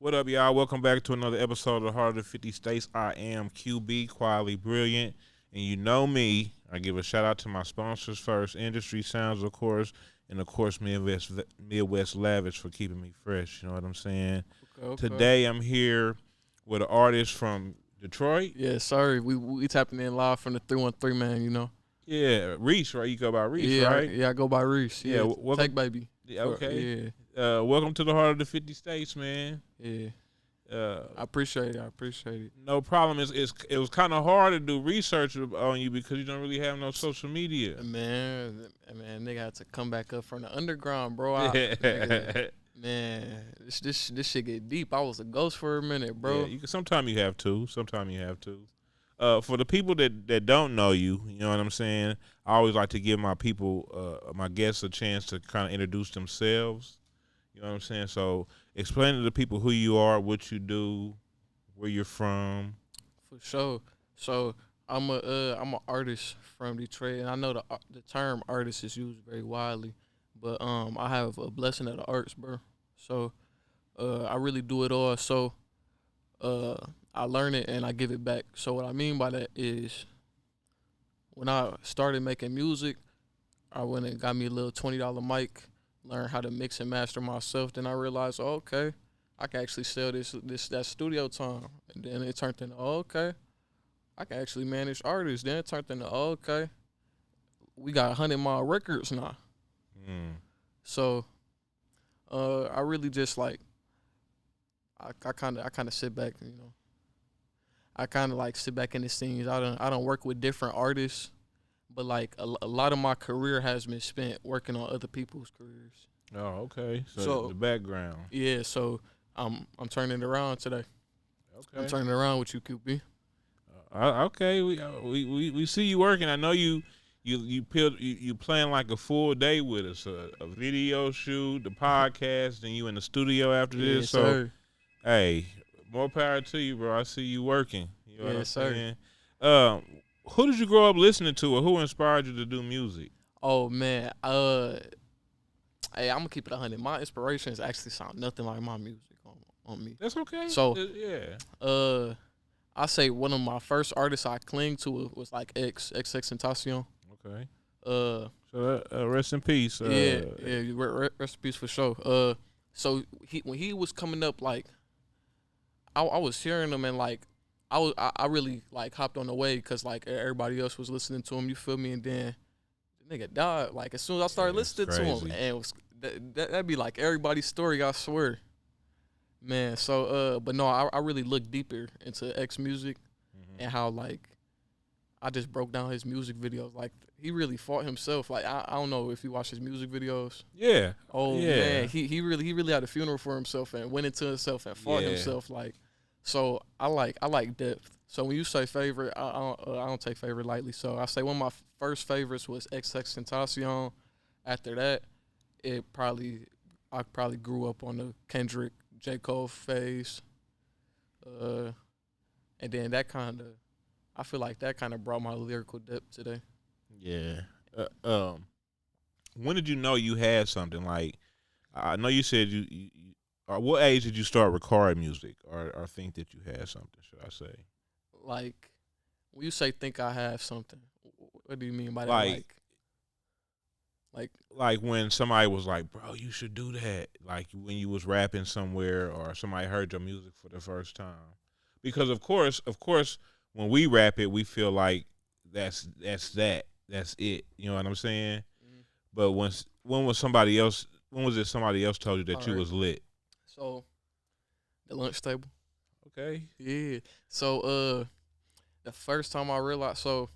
What up, y'all? Welcome back to another episode of the Heart of the 50 States. I am QB, quietly brilliant. And you know me, I give a shout out to my sponsors first, Industry Sounds, of course, and of course, Midwest Lavish for keeping me fresh. You know what I'm saying? Okay. Today, I'm here with an artist from Detroit. Yeah, sorry. We tapping in live from the 313, man, you know. Yeah, Reese, right? You go by Reese, Yeah, right? I go by Reese. Yeah, Yeah, welcome. TecBaby. Yeah, okay. Yeah, Welcome to the Heart of the 50 States, man. yeah. Uh, I appreciate it. No problem. It was kind of hard to do research on you because you don't really have no social media. Man, nigga had to come back up from the underground, bro. Man, this shit get deep. I was a ghost for a minute, bro. Yeah, sometimes you have to. For the people that don't know you, you know what I'm saying? I always like to give my people, my guests, a chance to kind of introduce themselves. You know what I'm saying? So explain to the people who you are, what you do, where you're from. For sure. So I'm a artist from Detroit, and I know the term artist is used very widely, but I have a blessing of the arts, bro. So I really do it all. So uh I learn it and I give it back. So what I mean by that is when I started making music, I went and got me a little $20 mic, learned how to mix and master myself. Then I realized, oh, okay, I can actually sell that studio time. And then it turned into, oh, okay, I can actually manage artists. Then it turned into, oh, okay, we got 100 mile records now. Mm. So I really just like I kind of sit back, you know. I kind of like sit back in the scenes. I don't work with different artists, but like a lot of my career has been spent working on other people's careers. Oh, okay. So the background. yeah, so I'm turning it around today. Okay. I'm turning it around with you, QB. Okay. We see you working. I know you plan like a full day with us, a video shoot, the podcast, then you in the studio after this. Yes, So sir. hey, more power to you, bro. I see you working. You know what I'm Yes, sir. saying? Who did you grow up listening to, or who inspired you to do music? Oh man, hey, I'm gonna keep it 100. My inspirations actually sound nothing like my music on me. That's okay. So Yeah. I say one of my first artists I cling to was like XXXTentacion. Okay. Uh, So rest in peace. yeah, rest in peace for sure. So when he was coming up, like I was hearing him and like I really like hopped on the wave because like everybody else was listening to him. You feel me? And then the nigga died. Like as soon as I started Yeah, it's listening to him, crazy. and it was that'd be like everybody's story. I swear, man. So but no, I really looked deeper into X music and how like I just broke down his music videos. Like he really fought himself. Like I don't know if you watch his music videos. Yeah. Oh Yeah. man, he really had a funeral for himself and went into himself and fought Yeah. himself. Like so I like depth. So when you say favorite, I don't take favorite lightly. So I say one of my first favorites was XXXTentacion. After that, I probably grew up on the Kendrick J. Cole phase. And then I feel like that kind of brought my lyrical depth today. Yeah. When did you know you had something? Like, I know you said you or what age did you start recording music, or think that you had something? Should I say? Like, when you say think I have something, what do you mean by that? Like when somebody was like, "Bro, you should do that." Like when you was rapping somewhere, or somebody heard your music for the first time. Because of course, when we rap it, we feel like that's it. You know what I'm saying? But when was somebody else? When was it somebody else told you that you Alright. was lit? So the lunch table. Okay. Yeah. So the first time I realized, so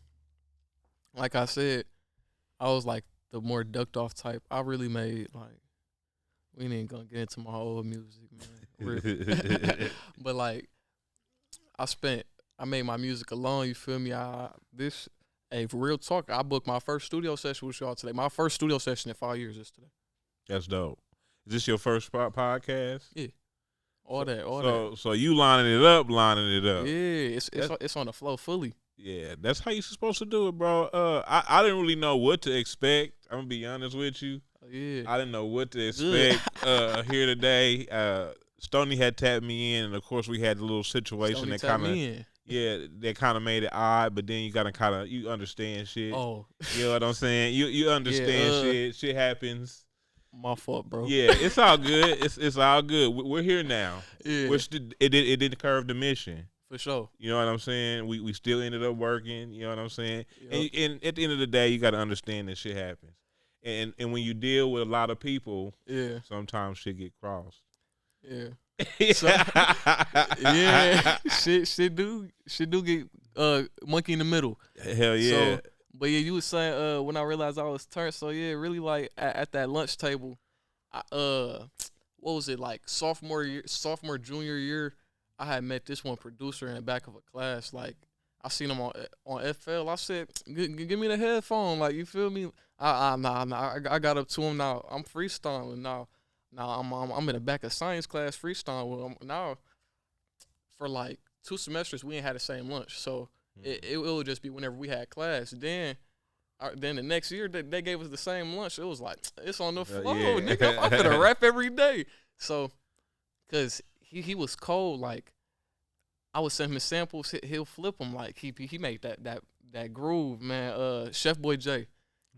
like I said, I was like the more ducked off type. I really made like we ain't gonna get into my old music, man. But like I made my music alone. You feel me? Hey, for real talk, I booked my first studio session with y'all today. My first studio session in 5 years is today. That's dope. Is this your first podcast? Yeah. All that. So you lining it up. Yeah, it's on the flow fully. Yeah, that's how you supposed to do it, bro. I didn't really know what to expect. I'm gonna be honest with you. Yeah. I didn't know what to expect here today. Stoney had tapped me in, and of course we had a little situation Stoney that tapped kind of, me in. yeah, that kind of made it odd. But then you gotta kind of you understand shit. Oh, You know what I'm saying? You yeah. understand shit. Shit happens. My fault, bro. Yeah, it's all good. It's all good. We're here now. We're Yeah, still it didn't curve the mission. for sure. You know what I'm saying? We still ended up working. You know what I'm saying? Yep. And at the end of the day, you got to understand that shit happens. And when you deal with a lot of people, Yeah. sometimes shit get crossed. Yeah. So yeah, Yeah. shit do get monkey in the middle. Hell yeah. So, but yeah, you was saying when I realized I was turned. So yeah, really like at that lunch table, I, what was it like sophomore junior year? I had met this one producer in the back of a class. Like I seen him on FL. I said, Give me the headphone." Like you feel me? I got up to him now. I'm freestyling now. Now I'm in the back of science class freestyling with him now. For like 2 semesters, we ain't had the same lunch, so it would just be whenever we had class. Then the next year they gave us the same lunch. It was like it's on the floor, Yeah. nigga. I'm finna rap every day. So, cause he was cold. Like I would send him samples. He'll flip them. Like he made that groove, man. Chef Boy J.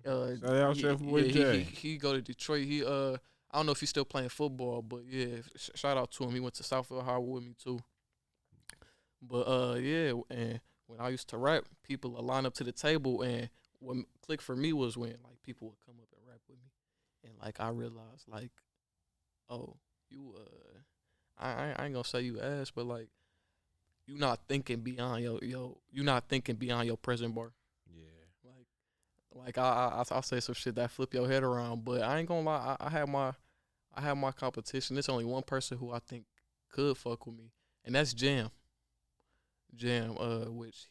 Shout out Chef Boy J. He go to Detroit. I don't know if he's still playing football, but yeah, shout out to him. He went to Southfield High with me too. But yeah, and when I used to rap, people would line up to the table, and what clicked for me was when like people would come up and rap with me, and like I realized like, oh, you I ain't gonna say you ass, but like you not thinking beyond you not thinking beyond your present bar. Yeah. I'll say some shit that flip your head around, but I ain't gonna lie, I have my competition. There's only one person who I think could fuck with me, and that's Jam, which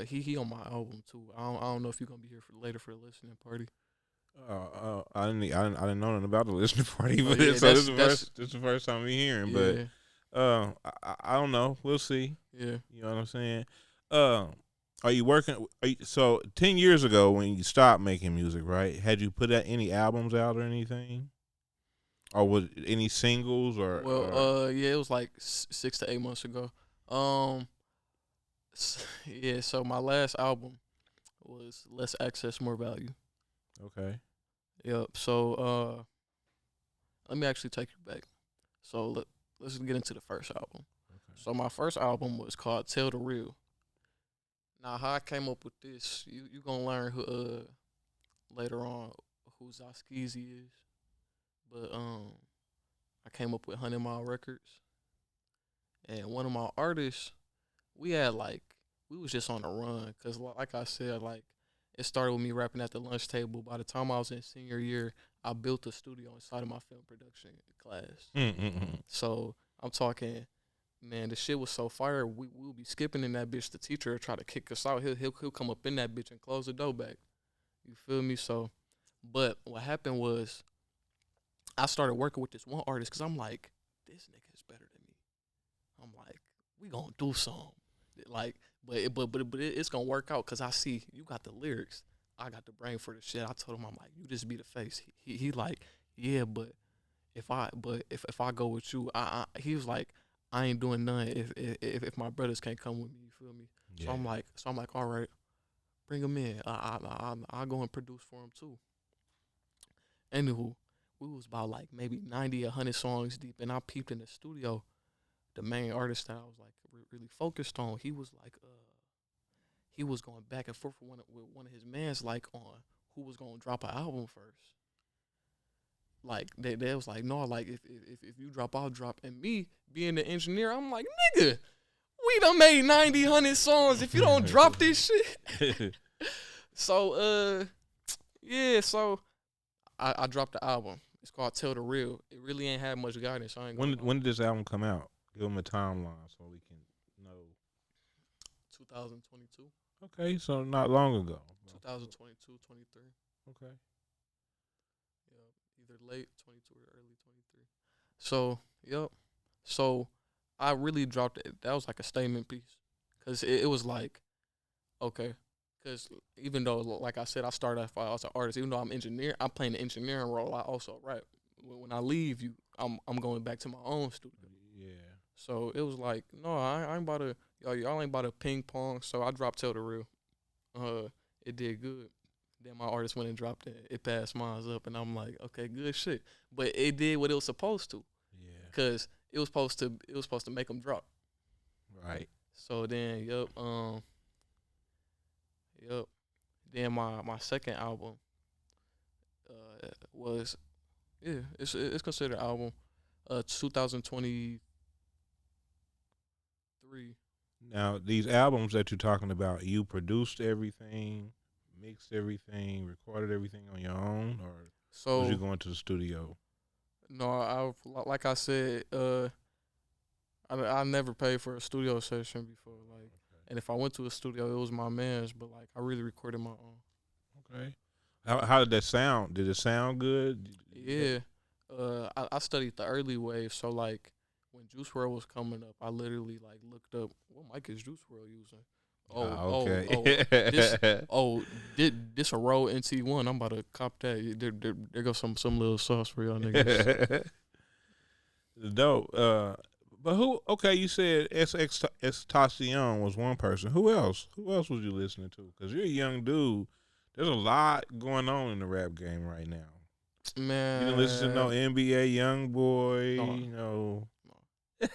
he on my album too. I don't know if you're gonna be here for later for the listening party. I didn't know nothing about the listening party, Oh but yeah, so that's this is the first time we hearing. But yeah, I don't know. We'll see. yeah. You know what I'm saying? Uh, are you working? So 10 years ago, when you stopped making music, right? Had you put out any albums out or anything, or was any singles Well, or yeah, it was like 6 to 8 months ago. Um, yeah. So my last album was Less Access, More Value. okay? Yep. So let me actually take you back. So let's get into the first album. Okay. So my first album was called Tell the Real. Now how I came up with this, you gonna learn who later on who Zaskeezy is. But I came up with 100 Mile Records, and one of my artists, we had like we was just on a run because like I said, like it started with me rapping at the lunch table. By the time I was in senior year, I built a studio inside of my film production class. Mm-mm-mm. So I'm talking, man, the shit was so fire. We would be skipping in that bitch. The teacher would try to kick us out. He'll come up in that bitch and close the door back. You feel me? So, but what happened was I started working with this one artist because I'm like, this nigga is better than me. I'm like, we gonna do something. Like, it's gonna work out because I see you got the lyrics. I got the brain for the shit. I told him, I'm like, you just be the face. He like, yeah, but if I go with you, he was like, I ain't doing none if my brothers can't come with me. You feel me? Yeah. So I'm like, all right, bring him in. I'll go and produce for him too. Anywho, we was about like maybe 90, 100 songs deep, and I peeped in the studio. The main artist that I was like really focused on, he was like, he was going back and forth with one of his mans like on who was gonna drop an album first. Like they was like, no, like if you drop, I'll drop. And me being the engineer, I'm like, nigga, we done made 90, 100 songs. If you don't drop this shit, so yeah, so I dropped the album. It's called Tell the Real. It really ain't had much guidance. I ain't gonna lie. When did this album come out? Give them a timeline so we can know. 2022, Okay, so not long ago. 2022, 23. Okay. Yeah, either late 22 or early 23. So, yep. So, I really dropped it. That was like a statement piece. Because it was like, okay. Because even though, like I said, I started off as an artist, even though I'm playing the engineering role, I also rap. When I leave you, I'm going back to my own studio. So it was like, no, I ain't about to, y'all ain't about to ping pong. So I dropped Tell the Real. Uh, it did good. Then my artist went and dropped it. It passed mine up, and I'm like, okay, good shit. But it did what it was supposed to, Yeah. cause it was supposed to make them drop. Right. So then, yup. Then my second album was, yeah, it's considered album. 2023. Now, these albums that you're talking about, you produced everything, mixed everything, recorded everything on your own, or was you So going to the studio? no, like I said, I never paid for a studio session before. Like, and if I went to a studio, it was my man's. But like, I really recorded my own. Okay. How did that sound? Did it sound good? Yeah. I studied the early wave, so like when Juice World was coming up, I literally like looked up what mic is Juice World using. Oh, oh, oh, this, Okay. oh, did this a Rode NT1? I'm about to cop that. There goes some little sauce for y'all niggas. Dope. But who? Okay, you said Estacion was one person. Who else? Who else was you listening to? Because you're a young dude. There's a lot going on in the rap game right now. You didn't listen to no Man, NBA young boy. no, No, no,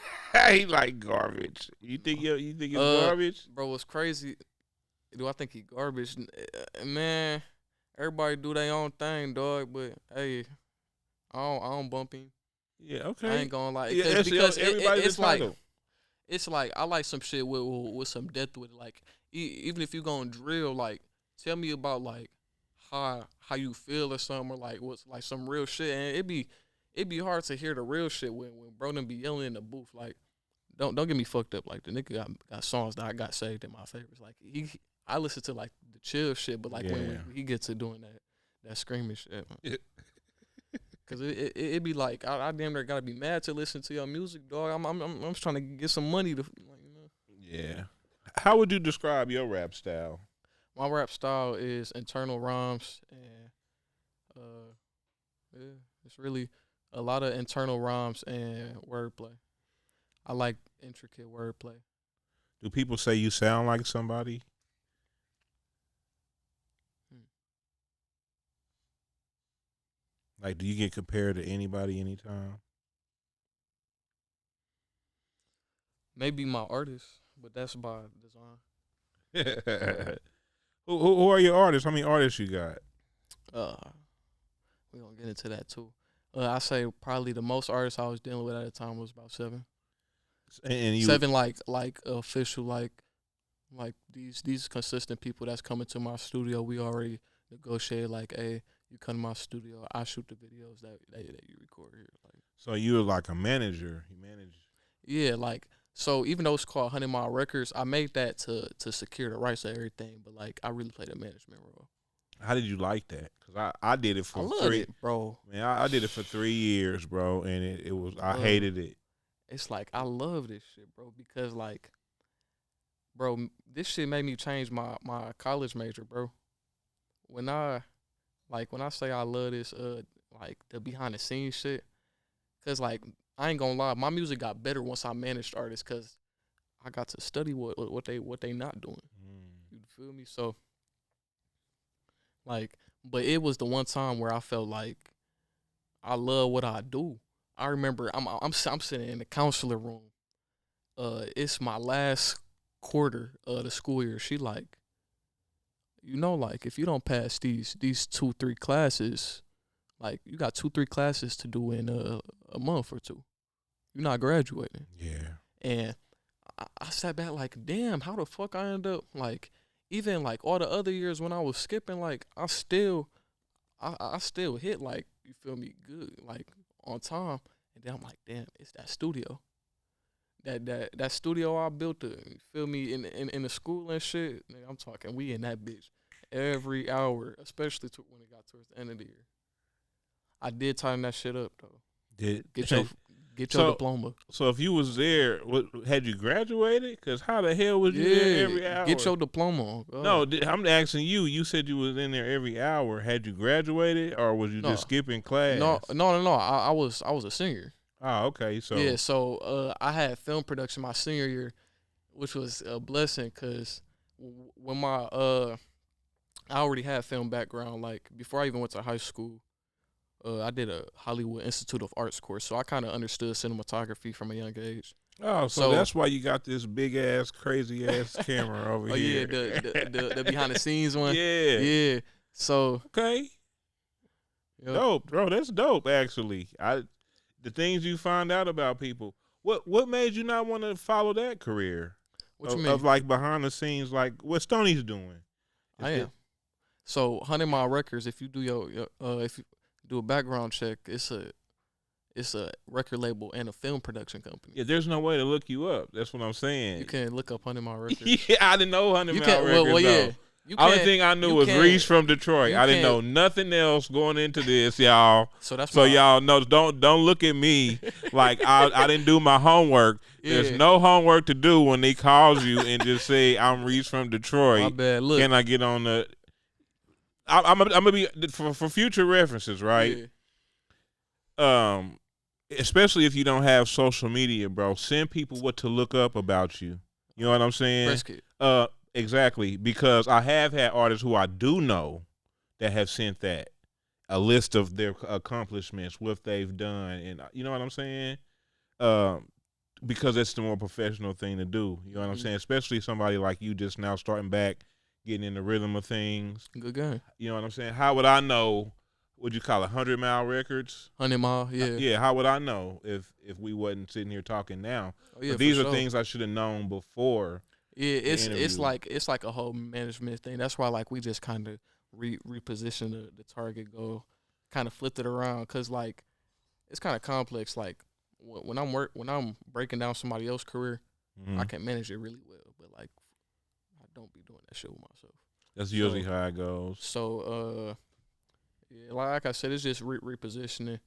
he like garbage. You think it's no. garbage? Bro, what's crazy? Do I think he garbage? Man, everybody do their own thing, dog. But hey, I don't bump him. Yeah. I Okay. ain't gonna lie, Yeah. because Everybody's it's like entitled. I like some shit with some depth with it. Like even if you gonna drill, like tell me about like how you feel or something, or like what's like some real shit. And it be hard to hear the real shit when bro them be yelling in the booth. Like don't get me fucked up. Like the nigga got songs that I got saved in my favorites. Like I listen to like the chill shit, but like Yeah. when he gets to doing that screaming shit. Cause it be like I damn near gotta be mad to listen to your music, dog. I'm just trying to get some money to like. Yeah. How would you describe your rap style? My rap style is internal rhymes and yeah, it's really a lot of internal rhymes and wordplay. I like intricate wordplay. Do people say you sound like somebody? Hmm. Like, do you get compared to anybody anytime? Maybe my artist, but that's by design. Who are your artists? How many artists you got? Uh, we gonna get into that too. I say probably the most artists I was dealing with at the time was about seven. And you, Seven like official like these consistent people that's coming to my studio. We already negotiated like, hey, you come to my studio, I shoot the videos that you record here. Like, so you're like a manager. You manage. yeah, like so even though it's called 100 Mile Records, I made that to secure the rights of everything, but like I really played a management role. How did you like that? Cause I did it I for loved three. it, bro. Man, I did it for 3 years, bro, and it was I Bro, hated it. it's like I love this shit, bro, because like, bro, this shit made me change my college major, bro. When I when I say I love this, like the behind the scenes shit, cause like I ain't gonna lie, my music got better once I managed artists, cause I got to study what they not doing. Mm. You feel me? So like, but it was the one time where I felt like I love what I do. I remember I'm sitting in the counselor room. It's my last quarter of the school year. She like, like if you don't pass these 2-3 classes, like you got 2-3 classes to do in a month or two. You're not graduating. Yeah. And I sat back like, damn, how the fuck I end up like, even like all the other years when I was skipping, like I still hit like, you feel me, good, like on time. And then I'm like, damn, it's that studio. That studio I built, you feel me, in the school and shit. Nigga, I'm talking, we in that bitch every hour, especially when it got towards the end of the year. I did tighten that shit up though. Did Get your get your so diploma. so if you was there, had you graduated? Cause how the hell was you there Yeah, every get hour? your diploma. No, I'm asking you. You said you was in there every hour. Had you graduated, or was you just No, skipping no, class? no, no, no. I was a senior. Oh, okay. Yeah, So so I had film production my senior year, which was a blessing because when I already had film background. Like before I even went to high school, I did a Hollywood Institute of Arts course, so I kind of understood cinematography from a young age. oh, so So, that's why you got this big ass, crazy ass camera over oh yeah, here. the behind the scenes one, Yeah. yeah. So, Okay. yep. Dope, bro. That's dope. Actually, the things you find out about people. What made you not want to follow that career What you of mean? like behind the scenes, like what Stoney's doing? I Is it? am. So, 100 Mile Records. If you do if you do a background check, it's a record label and a film production company. Yeah, there's no way to look you up. That's what I'm You saying. can look up 100 Mile Records. Yeah, I didn't know Hundred You Mile can well Records yeah. though. You Only can thing I knew you was can Reese from Detroit. you I didn't can know nothing else going into this, y'all. so that's So my y'all know, don't look at me like I didn't do my homework. There's yeah. no homework to do when they calls you and just say I'm Reese from My Detroit. bad. Look. Can I get on the? I'm gonna be for future references, right? Yeah. Um, especially if you don't have social media, bro. Send people what to look up about you. You know what I'm saying? Press kit. Exactly. Because I have had artists who I do know that have sent that a list of their accomplishments, what they've done, and you know what I'm saying? Um, because it's the more professional thing to do. You know what I'm Mm-hmm. saying? Especially somebody like you just now starting back, getting in the rhythm of things. Good game. You know what I'm saying? How would I know? Would you call it 100 Mile Records? 100 Mile. Yeah. Yeah. How would I know if we wasn't sitting here talking now? Oh yeah, But for these are sure. things I should have known before Yeah, the it's interview. like a whole management thing. That's why like we just kind of reposition the target goal, kind of flipped it around because like it's kind of complex. Like when I'm breaking down somebody else's career, I Hmm. can manage it really well, but like I don't be doing that shit with myself. That's usually So how it goes. yeah, like I said, it's just repositioning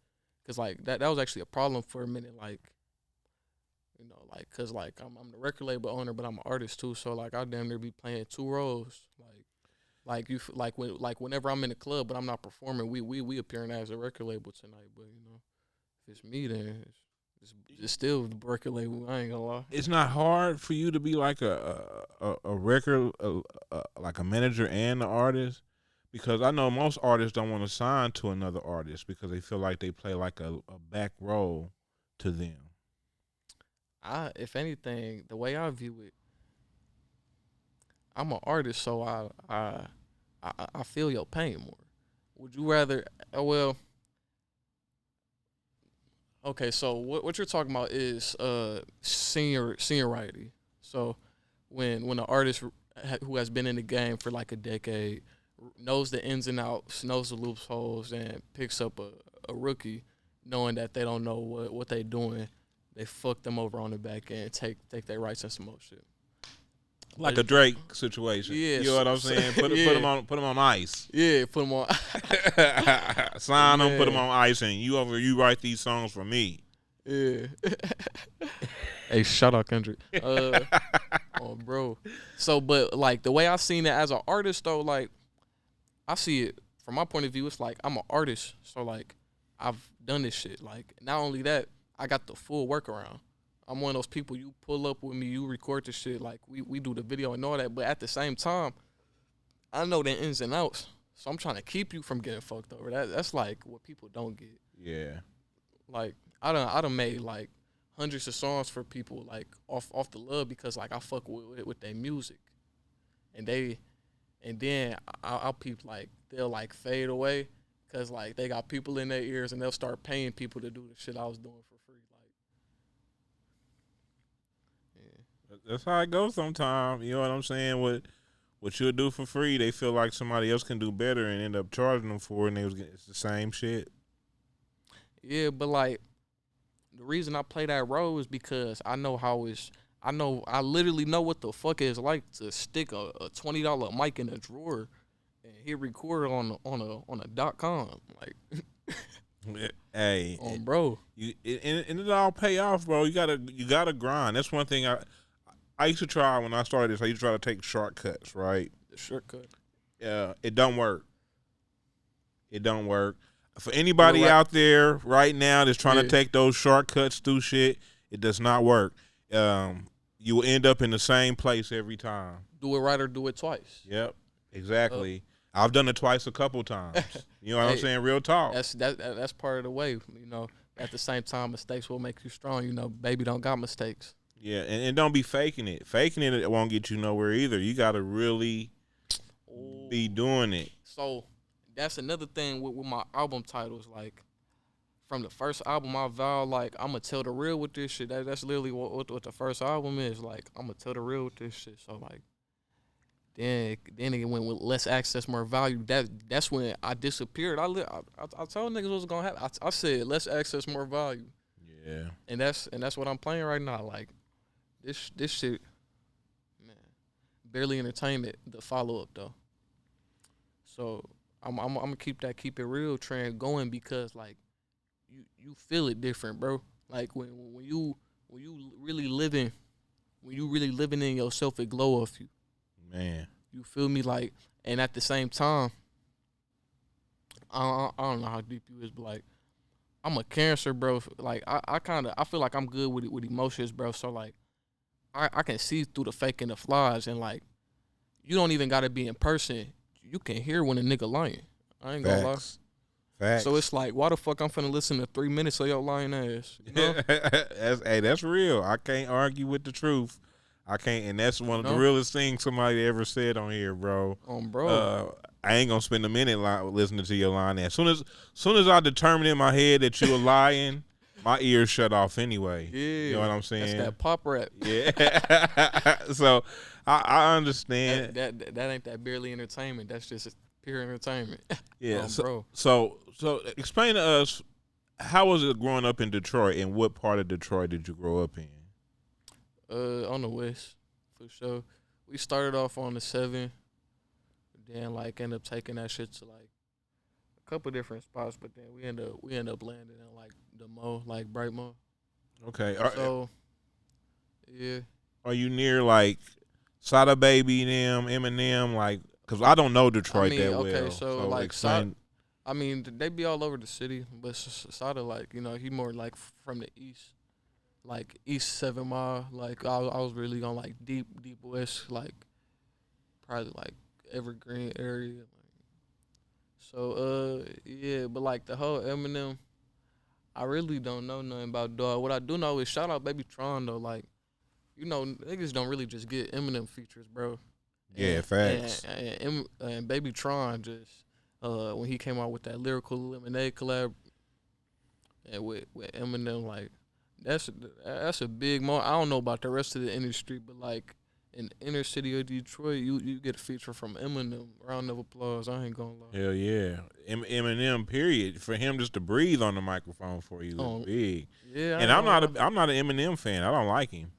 because like that was actually a problem for a minute. Like like cause like I'm the record label owner, but I'm an artist too. So like I damn near be playing two roles. Like whenever I'm in the club, but I'm not performing, we appearing as a record label tonight. But if it's me, then it's still the record label. I ain't gonna lie. It's not hard for you to be like a record like a manager and an artist because I know most artists don't want to sign to another artist because they feel like they play like a back role to them. If anything, the way I view it, I'm an artist, so I feel your pain more. Would you rather? Well, okay. So what you're talking about is seniority. So when an artist who has been in the game for like a decade knows the ins and outs, knows the loopholes, and picks up a rookie, knowing that they don't know what they doing, they fuck them over on the back end, take their rights and some more shit. Like a Drake situation. Yeah, You know what I'm saying? yeah, Put him on ice. yeah. Put them on. Sign him, put him Yeah, on ice, and you write these songs for me. yeah. Hey, shout out Kendrick. Oh, bro. So, but like the way I seen it as an artist, though, like I see it from my point of view. It's like I'm an artist, so like I've done this shit. Like not only that, I got the full workaround. I'm one of those people you pull up with me, you record the shit, like we do the video and all that. But at the same time, I know the ins and outs, so I'm trying to keep you from getting fucked over. That's like what people don't get. Yeah. Like I done made like hundreds of songs for people like off the love because like I fuck with their music, and then I'll peep like they'll like fade away because like they got people in their ears and they'll start paying people to do the shit I was doing for free. Like, yeah, That's how it goes sometimes. You know what I'm saying? What you'll do for free, they feel like somebody else can do better and end up charging them for it, and it's the same shit. yeah, but like the reason I play that role is because I know how it's. I literally know what the fuck it's like to stick a $20 mic in a drawer and hit record on a .com like Hey, on bro. and it all pay off, bro. You gotta grind. That's one thing I used to try when I started this. I used to try to take shortcuts, right? The shortcut. Yeah, it don't work. It don't work. For Do it anybody right. out there right now that's trying to Yeah. take those shortcuts through shit, it does not work. You will end up in the same place every time. Do it right or do it twice. Yep, Uh, exactly. I've done it twice a couple times. You know what I'm hey, saying? Real talk. that's part of the way. At the same time, mistakes will make you strong. Baby don't got mistakes. Yeah, and don't be faking it. Faking it won't get you nowhere either. You got to really be Ooh. doing it. So that's another thing with my album titles. Like from the first album, I vow like I'm gonna tell the real with this shit. That's literally what the first album is. Like I'm gonna tell the real with this shit. So like then it went with less access, more value. That's when I disappeared. I told niggas what was gonna happen. I said less access, more value, Yeah. and that's what I'm playing right now. Like this shit, man, barely entertainment. The follow up though. So I'm gonna keep it real trend going because like you feel it different, bro. Like when you really living when you really living in yourself, it glow off you. Man. You feel me? Like, and at the same time, I don't know how deep you is, but like I'm a Cancer, bro. Like I feel like I'm good with emotions, bro. So like I can see through the fake and the flies, and like you don't even gotta be in person. You can hear when a nigga lying. I ain't gonna lie. Facts. Facts. So it's like, why the fuck I'm finna listen to 3 minutes of your lying ass? You know? That's real. I can't argue with the truth. I can't, and that's one You of the know? realest things somebody ever said on here, bro. Bro. I ain't gonna spend a minute listening to your line. As soon as I determine in my head that you were lying, my ears shut off anyway. Yeah. You know what I'm That's saying? that pop rap. Yeah. So I understand. That ain't that barely entertainment. That's just pure entertainment. Yeah. Bro. So explain to us, how was it growing up in Detroit, and what part of Detroit did you grow up in? On the west, for sure. We started off on the 7, then like end up taking that shit to like a couple different spots, but then we end up landing in like the Mo, like Brightmo. Okay. So yeah. Are you near like Sada Baby, them, Eminem, like? Because I don't know Detroit that Okay, well. so like explain. they be all over the city, but Sada like he more like from the east, like East 7 Mile. Like I was really on like deep west, like probably like Evergreen area. So yeah, but like the whole Eminem, I really don't know nothing about dog. What I do know is shout out Baby Tron though. Like niggas don't really just get Eminem features, bro. Yeah, facts. And Baby Tron just when he came out with that Lyrical Lemonade collab and with Eminem, like that's a big moment. I don't know about the rest of the industry, but like in the inner city of Detroit, you get a feature from Eminem. Round of applause. I ain't gonna lie. Hell yeah, Eminem. Period. For him just to breathe on the microphone for you Oh, is big. yeah, I And ain't gonna lie. I'm not an Eminem fan. I don't like him.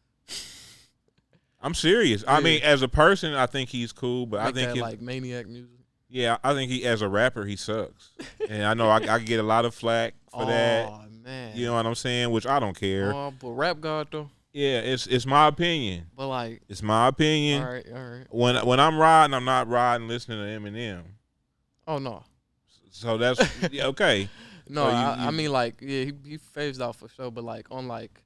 I'm serious. I Yeah. mean, as a person, I think he's cool, but I Make think that like maniac music. yeah, I think he as a rapper he sucks. And I know I get a lot of flack for that. Oh man. You know what I'm saying? Which I don't care. Oh, but Rap God though. Yeah, it's my opinion. But like, It's my opinion. all right. When I'm riding, I'm not riding listening to Eminem. Oh no. So that's yeah, okay. No, So I mean like yeah, he phased out for sure, but like on like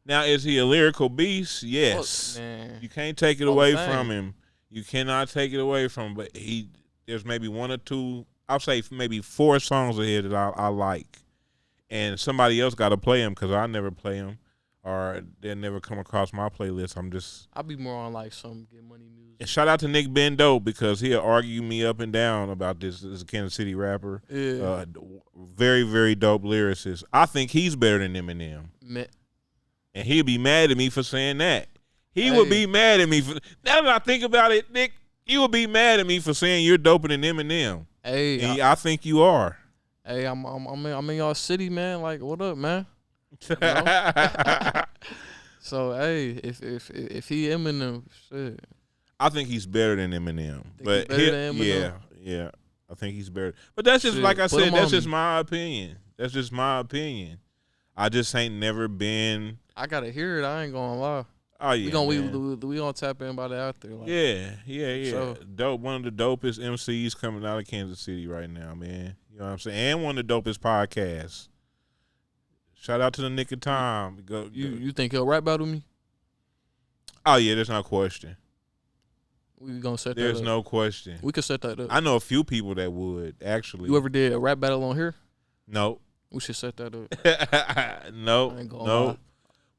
now is he a lyrical beast? Yes. fuck, man. You can't take it Hall of away Fame. from him. You cannot take it away from him. But there's maybe one or two. I'll say maybe 4 songs ahead that I like, and somebody else got to play them because I never play them, or they never come across my playlist. I'll be more on like some Get Money music. And shout out to Nick Bendo because he'll argue me up and down about this Kansas City rapper. Yeah. Very, very dope lyricist. I think he's better than Eminem. Man, And he'll be mad at me for saying that. He Hey. would be mad at me for now that I think about it, Nick. You would be mad at me for saying you're doper than Eminem. hey, And I think you are. hey, I'm in y'all city, man. Like, what up, man? So hey, if he Eminem, shit. I think he's better than Eminem. Think But he better than Eminem? yeah. I think he's better. But that's just Shit, like I put said, him that's on just me. my opinion. That's just my opinion. I just ain't never been I gotta hear it. I ain't gonna lie. Oh We yeah, gonna man. we gonna tap in about it out there, like Yeah, yeah, for yeah. sure. Dope. One of the dopest MCs coming out of Kansas City right now, man. You know what I'm saying? And one of the dopest podcasts. Shout out to the Nick of You Time. you think he'll rap battle me? Oh yeah, there's no question. We gonna set that There's up. no question. We could set that up. I know a few people that would You actually. ever did a rap battle on here? No, We should set that up. no, I ain't gonna lie. no.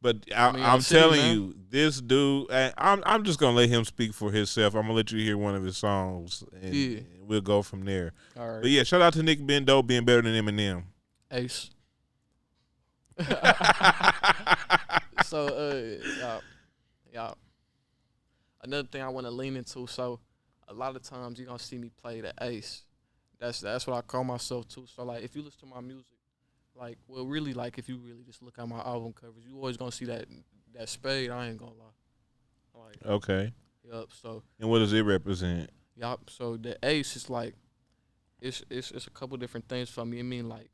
But I mean, y'all I'm city, telling man. you, this dude. I'm just gonna let him speak for himself. I'm gonna let you hear one of his songs, Yeah. and we'll go from there. All But right. yeah, shout out to Nick being dope, being better than Eminem. Ace. So y'all, another thing I want to lean into. So a lot of times you gonna see me play the ace. That's what I call myself too. So like if you listen to my music, like well really like if you really just look at my album covers, you always gonna see that spade. I ain't gonna lie. Like Okay. yup. So And what does it represent? yup. So the ace is like it's a couple different things for me. I mean like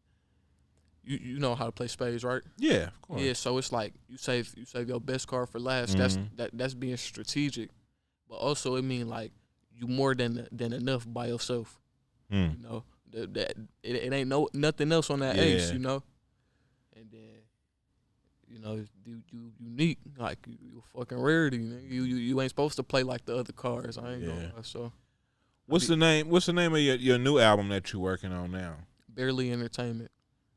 you know how to play spades, right? Yeah, of course. Yeah, so it's like you save your best card for last. Mhm. That's being strategic, but also it mean like you more than enough by yourself. Mm. You know that it ain't nothing else on that ace. Yeah. You know, and then you know you unique like you fucking rarity. Nigga. You ain't supposed to play like the other cards. I ain't Yeah. gonna lie. So What's the name? What's the name of your new album that you're working on now? barely entertainment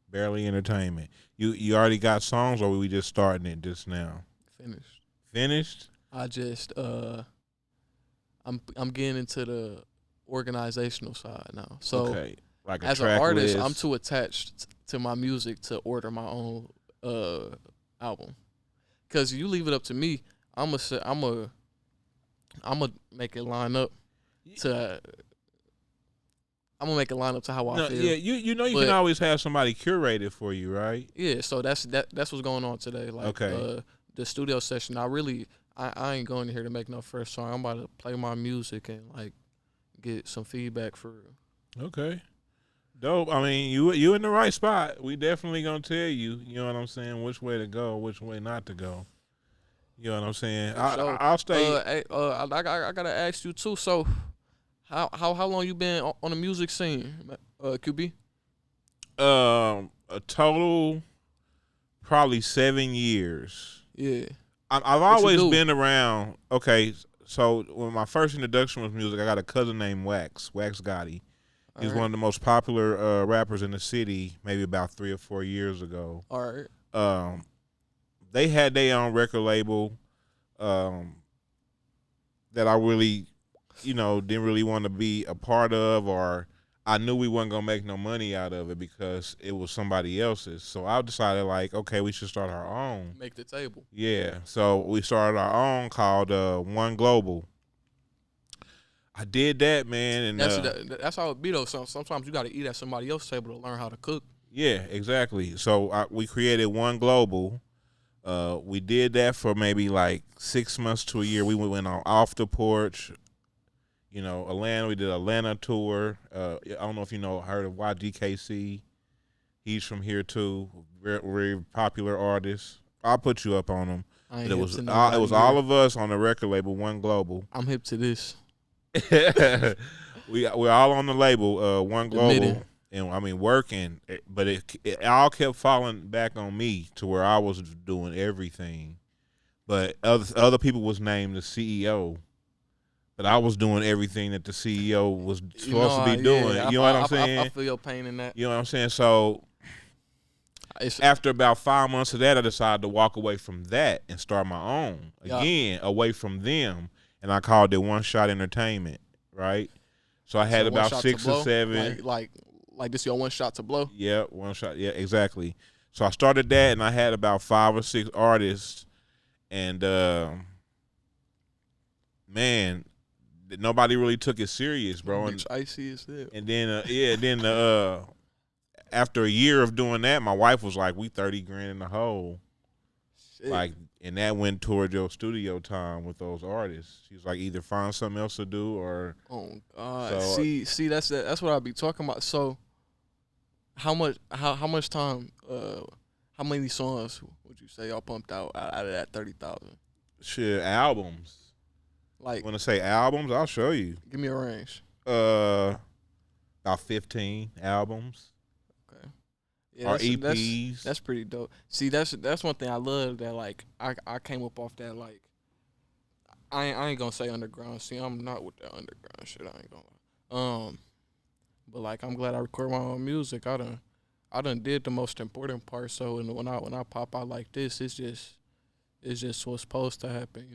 Barely Entertainment. You already got songs, or we just starting it just now? finished. Finished? I just I'm getting into the organizational side now. So Okay. Like a as an track artist, list. I'm too attached to my music to order my own album. Cause you leave it up to me, I'm gonna make it line up to I'm gonna make it line up to how I No, feel. yeah, you know you can But always have somebody curate it for you, right? yeah, so that's what's going on today. Like Okay. the studio session. I ain't going here to make no first song. I'm about to play my music and like get some feedback for real. Okay. Dope. I mean, you in the right spot. We definitely gonna tell you. You know what I'm saying? Which way to go, which way not to go. You know what I'm saying? For sure. I'll stay. I gotta ask you too. So, how long you been on the music scene, QB? A total probably 7 years. Yeah. I've What you always do? been around. Okay, so when my first introduction was music, I got a cousin named Wax Gotti. All He's one right. of the most popular rappers in the city. Maybe about 3 or 4 years ago. All right. Um, they had their own record label. Um, that I really, didn't really want to be a part of, or I knew we wasn't gonna make no money out of it because it was somebody else's. So I decided like, okay, we should start our own. Make the table. Yeah. So we started our own called One Global. I did that, man, and That's how it be though. Sometimes you gotta eat at somebody else's table to learn how to cook. yeah, exactly. So we created One Global. We did that for maybe like 6 months to a year. We went on Off the Porch, Atlanta. We did Atlanta tour. I don't know if heard of YGKC. He's from here too. Very, very popular artist. I'll put you up on him. I ain't But it hip was to it was nobody all here. of us on the record label, One Global. I'm hip to this. We're all on the label, One Admitting. Global, and I mean working, but it all kept falling back on me to where I was doing everything, but other people was named the CEO, but I was doing everything that the CEO was supposed to be doing. Yeah, You know what I'm I saying? feel your pain in that. You know what I'm saying? So It's after about 5 months of that, I decided to walk away from that and start my own Yeah. again, away from them, and I called it One Shot Entertainment, right? So I had so one about shot to 6 or blow. 7. Like this your one shot to blow. Yeah, One Shot. Yeah, exactly. So I started that, and I had about 5 or 6 artists, and man, nobody really took it serious, bro. Bitch, icy as hell. And then after a year of doing that, my wife was like, "We 30 grand in the hole." Shit. Like, and that went toward your studio time with those artists. She's like, either find something else to do or Oh God. So, See that's what I be talking about. So how much time how many songs would you say y'all pumped out of that 30,000? Shit, albums. You Like, want to say albums? I'll show you. give me a range. Uh, about 15 albums Okay. Yeah, or that's EPs. that's pretty dope. See, that's one thing I love that like I came up off that like I ain't gonna say underground. See, I'm not with that underground shit. I ain't gonna lie. But like I'm glad I record my own music. I done did the most important part. So when I pop out like this, it's just what's supposed to happen.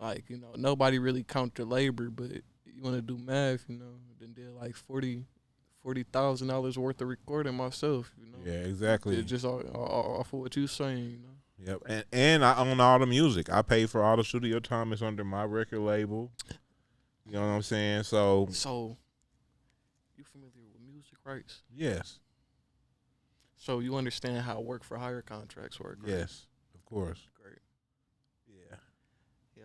Like nobody really count their labor, but you want to do math, then did like $40,000 worth of recording myself, Yeah, exactly. just off of what you saying. Yep, and I own all the music. I pay for all the studio time. It's under my record label. You know what I'm saying? So So you familiar with music rights? yes, So you understand how work for hire contracts work, right? yes, of course. Great. Yeah, Yo,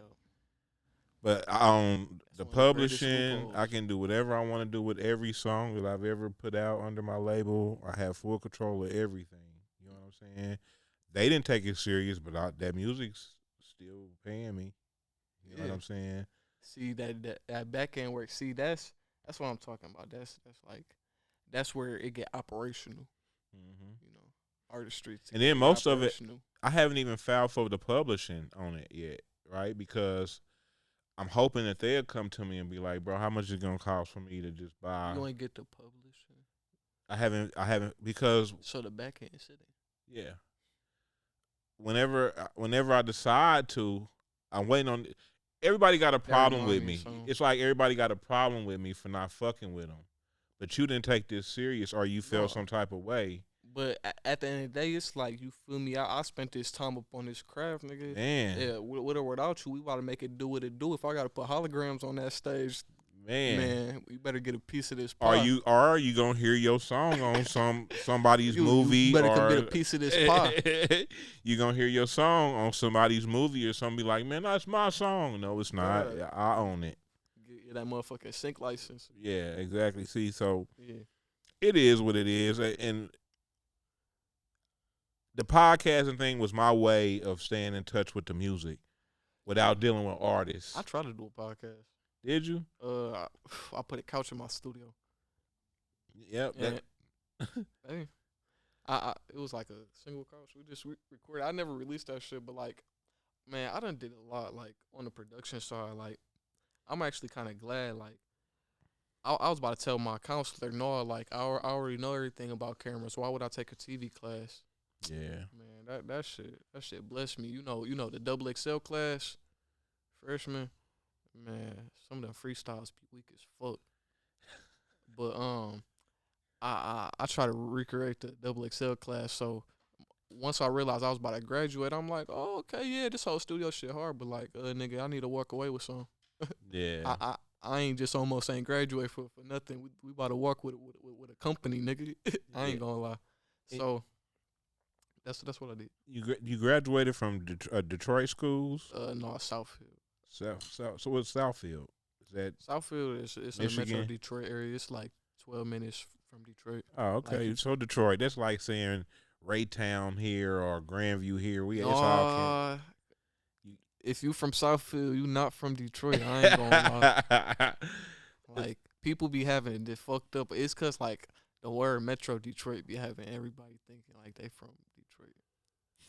but I own that's the one of the greatest publishing. I loopholes. can do whatever I want to do with every song that I've ever put out under my label. I have full control of everything. You know what I'm saying? They didn't take it serious, but that music's still paying me. You know what Yeah. I'm saying? See that back end work. See that's what I'm talking about. That's where it get operational. Hmm. Artistry And then get most of it, operational. I haven't even filed for the publishing on it yet, right? Because I'm hoping that they'll come to me and be like, "Bro, how much is it gonna cost for me to just buy?" You ain't get the publishing. I haven't because So the back end sitting. yeah, whenever I decide to, I'm waiting on. Everybody got a That problem remind with me of me. something. It's like everybody got a problem with me for not fucking with them, but you didn't take this serious, or you felt No. some type of way, But at the end of the day, it's like you feel me. I spent this time up on this craft, nigga. man, Yeah, with or without you, we about to make it do what it do. If I gotta put holograms on that stage, man. man, we better get a piece of this Are pie. you gonna hear your song on somebody's You movie, better come get a or piece of this pie. you gonna hear your song on somebody's movie, or somebody like, man, that's my song. No, it's not. Right. I own it. Get that motherfucking sync license. Yeah, exactly. See, so Yeah. it is what it is, and the podcasting thing was my way of staying in touch with the music without dealing with I artists. try to do a podcast. Did you? I put a couch in my studio, Yep. and hey, I it was like a single couch. We just recorded. I never released that shit, but like, man, I done did a lot. Like on the production side, like I'm actually kind of glad. Like I was about to tell my counselor, no, like I already know everything about cameras. Why would I take a TV class? yeah. Man, that shit blessed me. The double XL class, freshman. Man, some of them freestyles be weak as fuck. But I try to recreate the double XL class. So once I realized I was about to graduate, I'm like, oh okay, yeah, this whole studio shit hard, but like, nigga, I need to walk away with some. Yeah. I ain't just almost ain't graduate for nothing. We about to walk with a company, nigga. I Yeah. ain't gonna lie. It- So that's what I did. you graduated from Detroit schools. No, Southfield. So what's Southfield? Is that Southfield is in the Metro Michigan? Detroit area. It's like 12 minutes from Detroit. Oh, okay. Like, So Detroit. That's like saying Raytown here or Grandview here. It's all can. uh, if you from Southfield, you not from Detroit. I ain't gonna lie. Like people be having it fucked up. It's cause like the word Metro Detroit be having everybody thinking like they from Detroit.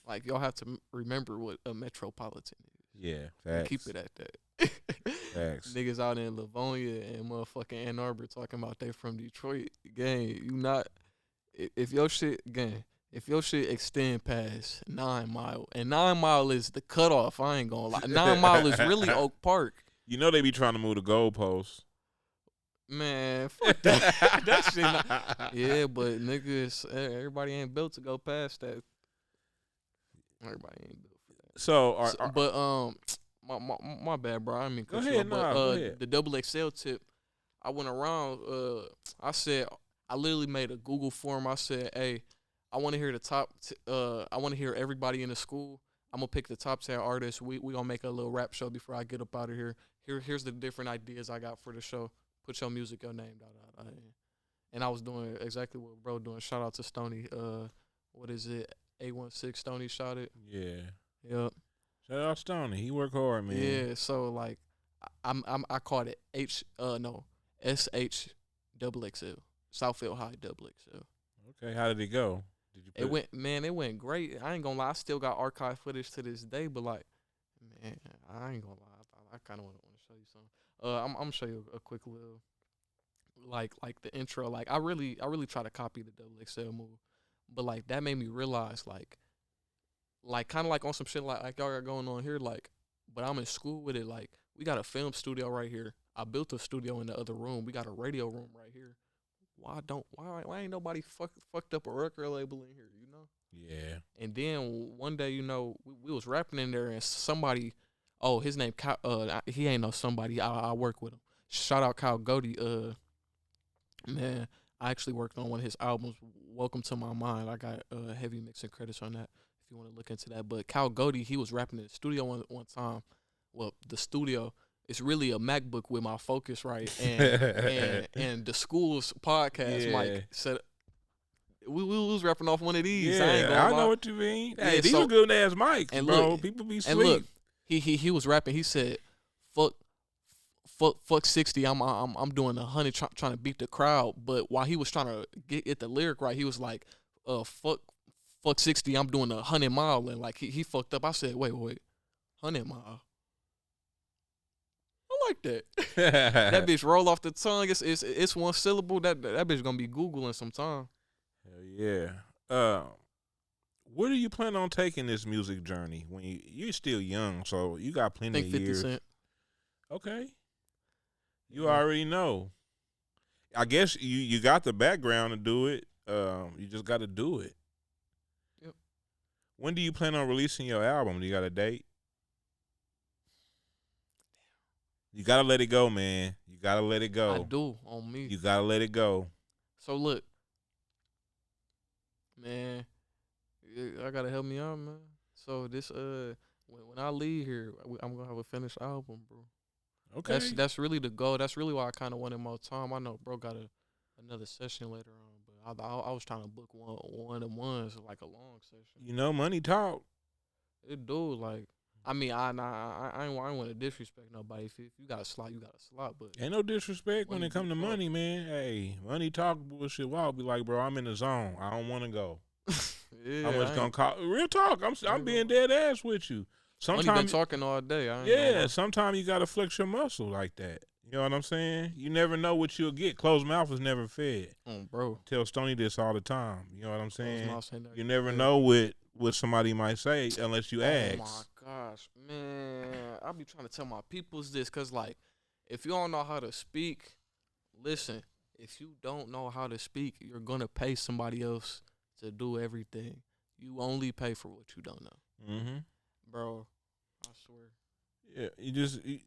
Like y'all have to remember what a metropolitan is. Yeah, And facts. keep it at that. Facts. Niggas out in Livonia and motherfucking Ann Arbor talking about they from Detroit. Gang, you not if your shit gang. If your shit extend past 9 Mile, and 9 Mile is the cutoff, I ain't gonna lie. 9 Mile is really Oak Park. You know they be trying to move the goalposts. Man, fuck that. That shit not. Yeah, but niggas, everybody ain't built to go past that. Everybody ain't built for that. So, But my bad, bro. I didn't mean to go cut you ahead, off. But go ahead. the double XL tip, I went around. I said I literally made a Google form. I said, hey, I want to hear the top. I want to hear everybody in the school. I'm gonna pick the top 10 artists. We gonna make a little rap show before I get up out of here. Here's the different ideas I got for the show. Put your music, your name, and I was doing exactly what bro doing. Shout out to Stony. What is it? 816 Stony shot it. Yeah. Yep. Shout out Stoney. He work hard, man. Yeah, so like I called it no SH double XL Southfield High double XL. Okay, how did it go? Did you It put it? went, man, it went great. I ain't gonna lie, I still got archive footage to this day, but like, man, I ain't gonna lie, I kind of want to show you something. I'm gonna show you a quick little like the intro. Like I really try to copy the double XL move, but like that made me realize like kind of like on some shit like y'all got going on here, like, but I'm in school with it. Like we got a film studio right here. I built a studio in the other room. We got a radio room right here. Why ain't nobody fucked up a record label in here? You know. Yeah. And then one day, you know, we was rapping in there, and somebody, oh, his name, he ain't no somebody. I work with him. Shout out Kyle Goody. Man, I actually worked on one of his albums, Welcome to My Mind. I got heavy mixing credits on that if you want to look into that. But Kyle Goody, he was rapping in the studio one time. Well, the studio, it's really a MacBook with my Focus right, and the school's podcast Yeah. mic said we was rapping off one of these. I ain't Yeah, gonna I know lie. what you mean. Yeah, Hey, these so are good ass mics, and bro. look, People be and look, sweet. he was rapping. He said, "Fuck, fuck 60. I'm doing 100 trying to beat the crowd." But while he was trying to get the lyric right, he was like, fuck 60. I'm doing 100 mile." And like he fucked up. I said, wait, 100 mile. I like that. That bitch roll off the tongue. It's one syllable. That bitch gonna be googling sometime. Hell yeah. Uh, where do you plan on taking this music journey? When you're still young, so you got I plenty think of 50 years. Cent. Okay, you Yeah. already know. I guess you got the background to do it. You just got to do it. Yep. When do you plan on releasing your album? Do you got a date? You gotta let it go, man. You gotta let it I go. do on me. You gotta let it go. So look, man, I gotta help me out, man. So this when I leave here, I'm gonna have a finished album, bro. Okay. That's really the goal. That's really why I kind of wanted more time. I know, bro, got another session later on, but I was trying to book one of ones like a long session. You know, money talk. It do like. I mean, I ain't want to disrespect nobody. If you got a slot, you got a slot. But Ain't no disrespect when money it come do to talk. money, man. Hey, money talk bullshit. Well, I'll be like, bro, I'm in the zone. I don't want to go. Yeah, I'm just I gonna ain't, call real talk. I'm I ain't being gonna lie. dead ass with you. Money been Sometimes, talking all day. I ain't gonna yeah, lie. sometimes you gotta flex your muscle like that. You know what I'm saying? You never know what you'll get. Closed mouth is never fed. Bro. Tell Stoney this all the time. You know what I'm Close saying? mouth ain't never You get never fed. know what somebody might say unless you Oh my ask. gosh, man. I be trying to tell my peoples this because, like, if you don't know how to speak, listen, if you don't know how to speak, you're going to pay somebody else to do everything. You only pay for what you don't know. Mm-hmm. Bro, I swear. Yeah,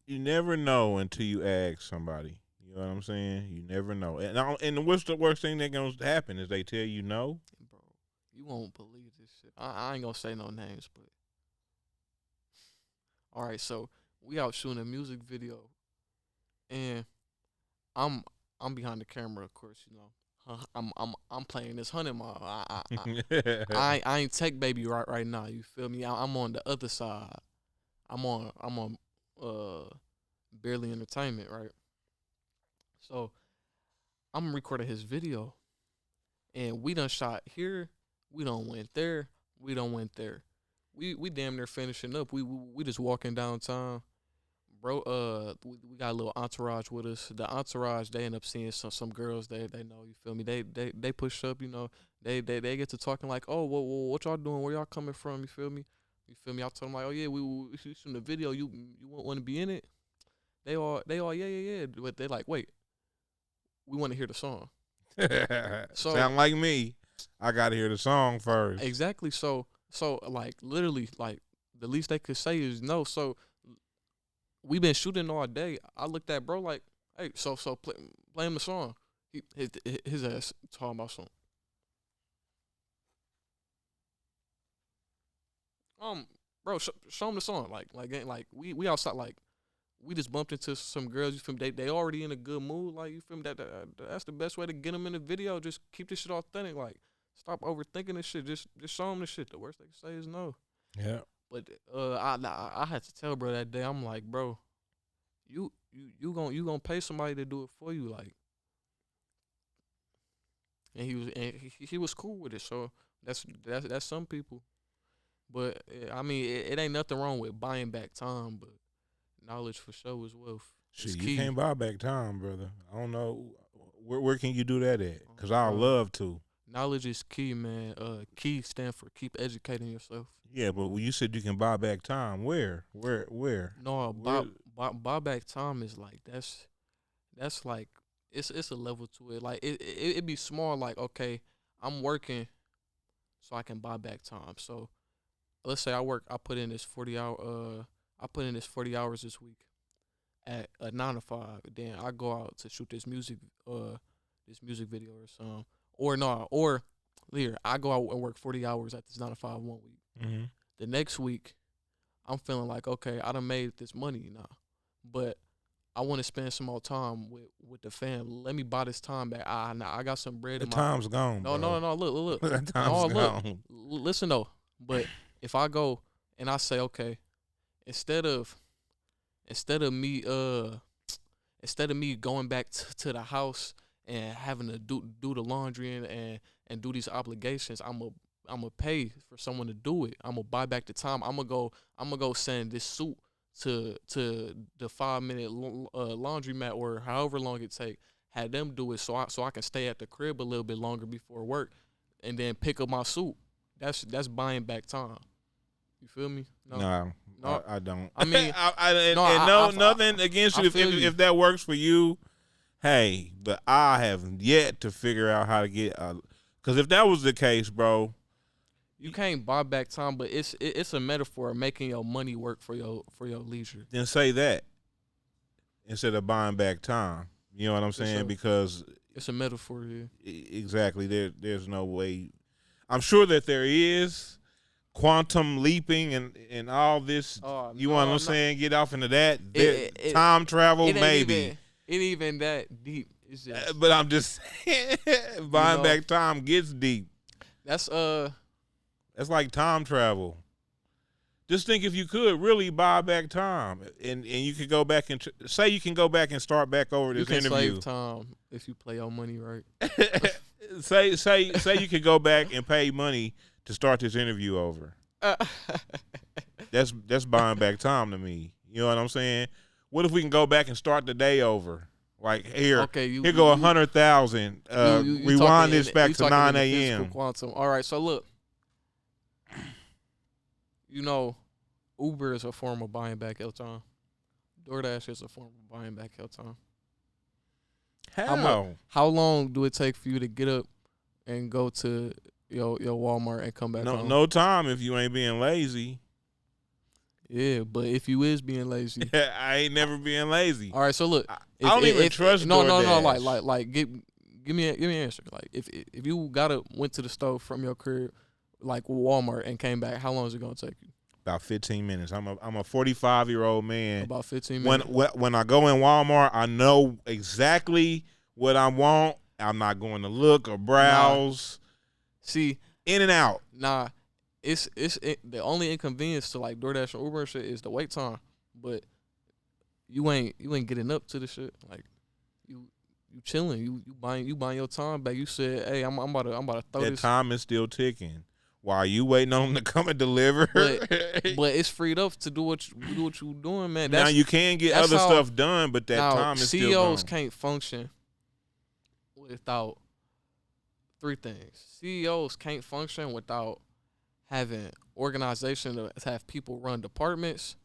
you never know until you ask somebody. You know what I'm saying? You never know. And what's the worst thing that gonna happen is they tell you no. Bro, you won't believe this shit. I ain't going to say no names, but. All right, so we out shooting a music video, and I'm I'm behind the camera, of course, you know. I'm playing this 100 mile. I ain't TecBaby right now. You feel me? I'm on the other side. I'm on uh barely entertainment, right? So I'm recording his video, and we done shot here. We done went there. We done went there. We damn near finishing up. We just walking downtown. Bro, we got a little entourage with us. The entourage, they end up seeing some girls they know. You feel me? They push up. You know, they get to talking like, oh, what y'all doing? Where y'all coming from? You feel me? You feel me? I told them like, oh yeah, we shooting the video. You want to be in it? They all yeah. But they like, wait, we want to hear the song. So Sound like me. I gotta hear the song first. exactly. So like literally like the least they could say is no. So we been shooting all day. I looked at bro like, hey, so play him the song. His ass talking about something. Um, bro, show him the song. Like we outside. Like we just bumped into some girls. You feel me? They already in a good mood. Like you feel me? That's the best way to get them in the video. Just keep this shit authentic. Like stop overthinking this shit. Just show them the shit. The worst they can say is no. Yeah. But I had to tell bro that day. I'm like, bro, you gonna pay somebody to do it for you, like, and he was cool with it. So that's some people. But I mean, it ain't nothing wrong with buying back time, but knowledge for sure is wealth. It's Shit, you key. can't buy back time, brother. I don't know where can you do that at? Cause I Bro, love to. knowledge is key, man. Key stand for keep educating yourself. Yeah, but when you said you can buy back time, where, No, where? buy back time is like that's like it's a level to it. Like it be small. Like, okay, I'm working so I can buy back time. So let's say I put in this 40 hour I put in this 40 hours this week at a 9 to 5. Then I go out to shoot this music video or something. Or no, or here I go out and work 40 hours at this 9 to 5 one week. Mm-hmm. The next week I'm feeling like, okay, I done made this money now, but I want to spend some more time with the fam. Let me buy this time back. Nah, I got some bread The in my. time's gone, No, bro. no, no. Look. That time's No, look. gone. Listen though. But if I go and I say, okay, instead of instead of me instead of me going back to the house and having to do the laundry and do these obligations, I'm gonna pay for someone to do it. I'm gonna buy back the time. I'm gonna go send this suit to the 5 minute laundromat or however long it take. Have them do it so I can stay at the crib a little bit longer before work, and then pick up my suit. That's buying back time. You feel me? No, No, no. I don't. I mean, and no, no, nothing against I you feel you. if that works for you. Hey, but I have yet to figure out how to get. Because if that was the case, bro, You can't buy back time, but it's a metaphor of making your money work for your leisure. then say that instead of buying back time. You know what I'm For saying? sure. Because It's a metaphor here. exactly, there's no way. I'm sure that there is quantum leaping and all this. Oh You know what no, I'm no. saying? Get off into that. It Time travel, it ain't maybe. even it ain't even that deep. It's just But I'm just saying, buying know, back time gets deep. that's That's like time travel. Just think if you could really buy back time, and you could go back and say you can go back and start back over you this can interview. save time if you play your money right. say you could go back and pay money to start this interview over. That's buying back time to me. You know what I'm saying? What if we can go back and start the day over? Like here Okay, here go 100,000. you Rewind talking this in, back you to talking 9 in the physical a.m. quantum. All right, so look, you know, Uber is a form of buying back your time. DoorDash is a form of buying back your time. How? How long do it take for you to get up and go to your Walmart and come back No home? no time if you ain't being lazy. Yeah, but if you is being lazy, I ain't never being lazy. all right. So look, I don't even trust no, DoorDash. like give me an answer. Like if you went to the store from your crib, like Walmart, and came back, how long is it gonna take you? About 15 minutes. I'm a 45-year-old man. About 15 When minutes. when I go in Walmart, I know exactly what I want. I'm not going to look or browse. See, In and out. nah, the only inconvenience to like DoorDash or Uber and shit is the wait time, but you ain't getting up to the shit. Like you chilling, you buying your time back. You said, hey, I'm about to throw That this, time is still ticking. While you waiting on them to come and deliver. but it's freed up to do what you doing, man. Now you can get that's other how- stuff done, but that now time is still CEOs gone. can't function without three things. CEOs can't function without having organization to have people run departments,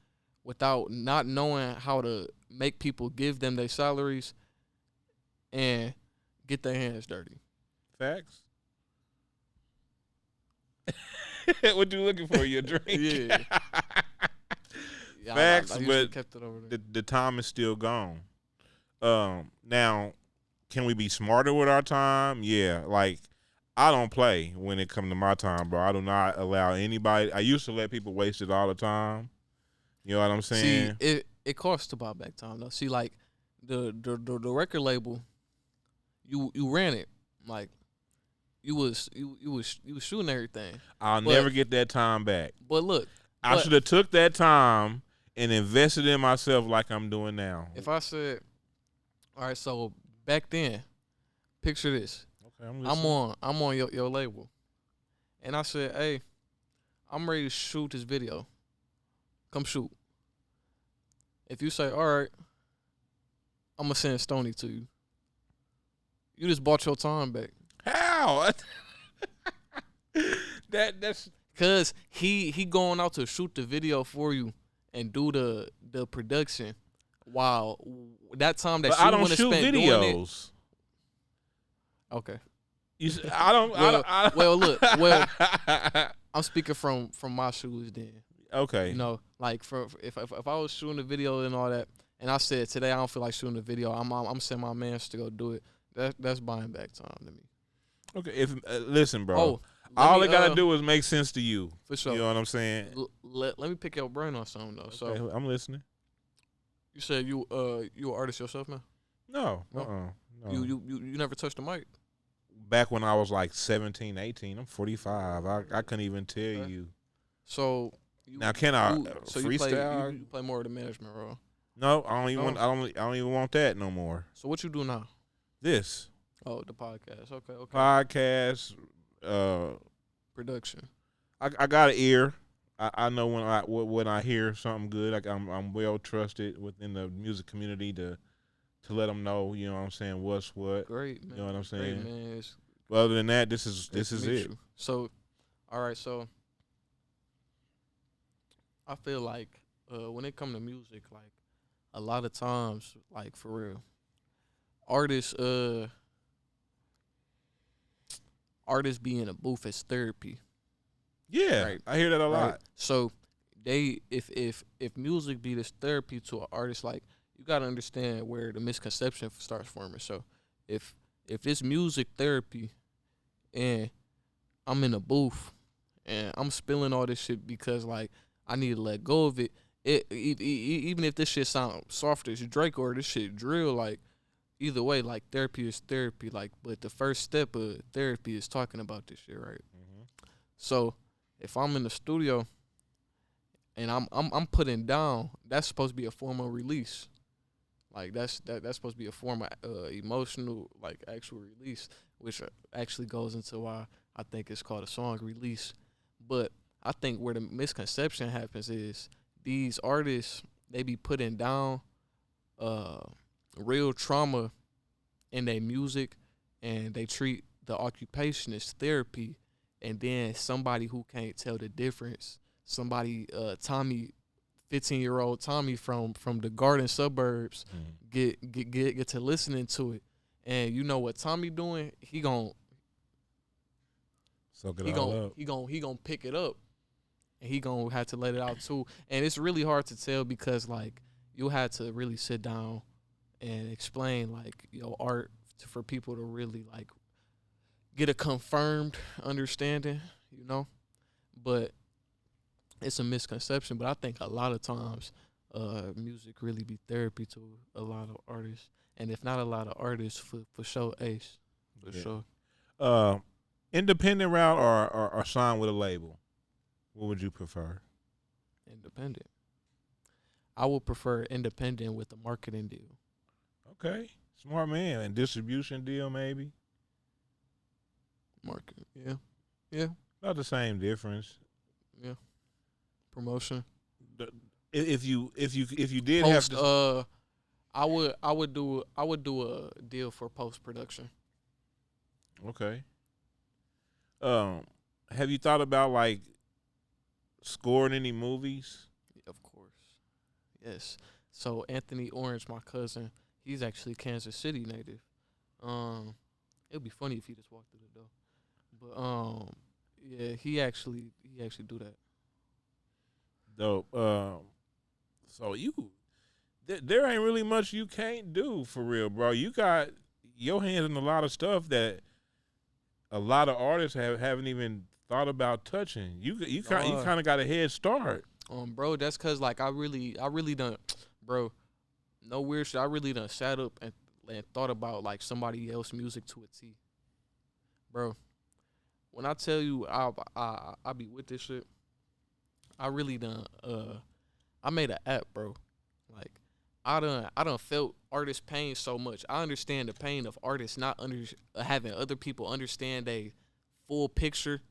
without not knowing how to make people give them their salaries and get their hands dirty. Facts. What you looking for? Your drink? Yeah. Yeah, Facts, I usually but kept it over there. the time is still gone. Now, can we be smarter with our time? Yeah, like I don't play when it come to my time, bro. I do not allow anybody. I used to let people waste it all the time. You know what I'm saying? See, it costs to buy back time though. See, like the record label, you ran it like you was shooting everything. I'll but- never get that time back. But look, I But should have took that time and invested in myself like I'm doing now. if I said, all right, so back then, picture this. Okay, I'm listening. I'm on your label. And I said, hey, I'm ready to shoot this video. Come shoot. If you say, all right, I'm gonna send Stony to you. You just bought your time back. How? that's Cause he going out to shoot the video for you and do the production while that time that but I you don't want to shoot spend doing it. videos. Okay. I don't. Well, I don't, look, I'm speaking from my shoes then. okay. You know, like if I was shooting a video and all that, and I said today I don't feel like shooting a video, I'm sending my mans to go do it. That's buying back time to me. Okay. If listen, bro. Oh, All it gotta do is make sense to you. for sure. You know what I'm saying? Let me pick your brain on something though. So Okay, I'm listening. you said you an artist yourself, man. No. No? No. You never touched the mic. Back when I was like 17, 18, I'm 45. I couldn't even tell Okay. you. So Now can I so freestyle? you play more of the management role. No, I don't even. No? Want, I don't even want that no more. So what you do now? This Oh, the podcast. Okay. podcast. Production. I got an ear. I know when I hear something good. Like I'm well trusted within the music community to let them know. You know what I'm saying? What's what? Great, man. You know what I'm saying? Great, man. It's But other than that, this is great to it. meet you. So, all right. So, I feel like when it come to music, like a lot of times, like for real, artists artists be in a booth as therapy. Yeah, Right. I hear that a Right. lot. So they if music be this therapy to an artist, like you gotta understand where the misconception starts forming. So if this music therapy and I'm in a booth and I'm spilling all this shit because like I need to let go of it. Even if this shit sound soft as Drake or this shit drill, like either way, like therapy is therapy. Like, but the first step of therapy is talking about this shit, right? Mm-hmm. So if I'm in the studio and I'm putting down, that's supposed to be a form of release. Like that's supposed to be a form of emotional, like actual release, which actually goes into why I think it's called a song release. But I think where the misconception happens is these artists, they be putting down uh real trauma in their music, and they treat the occupation as therapy, and then somebody who can't tell the difference, somebody Tommy, 15-year-old Tommy from the garden suburbs, get to listening to it, and you know what Tommy doing? Soak it all up. He gon' pick it up, and he gonna have to let it out too. And it's really hard to tell because like you had to really sit down and explain like your art for people to really like get a confirmed understanding, you know. But it's a misconception. But I think a lot of times, music really be therapy to a lot of artists, and if not a lot of artists, for sure, Ace, for sure. Independent route or sign with a label. What would you prefer? Independent. I would prefer independent with a marketing deal. Okay, smart man. And distribution deal maybe. Market, yeah, Not the same difference. yeah. Promotion. If you did Post. have to, I would do a deal for post production. okay. Have you thought about like scoring any movies? Of course. Yes. So Anthony Orange, my cousin, he's actually Kansas City native. It'd be funny if he just walked through the door. But yeah, he actually do that. Dope. So there ain't really much you can't do for real, bro. You got your hands in a lot of stuff that a lot of artists haven't even thought about touching. You kind of got a head start. Bro, that's cause like I really done, bro. No weird shit. I really done sat up and thought about like somebody else's music to a T, bro. When I tell you I be with this shit, I really done. I made an app, bro. Like, I done felt artist pain so much. I understand the pain of artists not having other people understand a full picture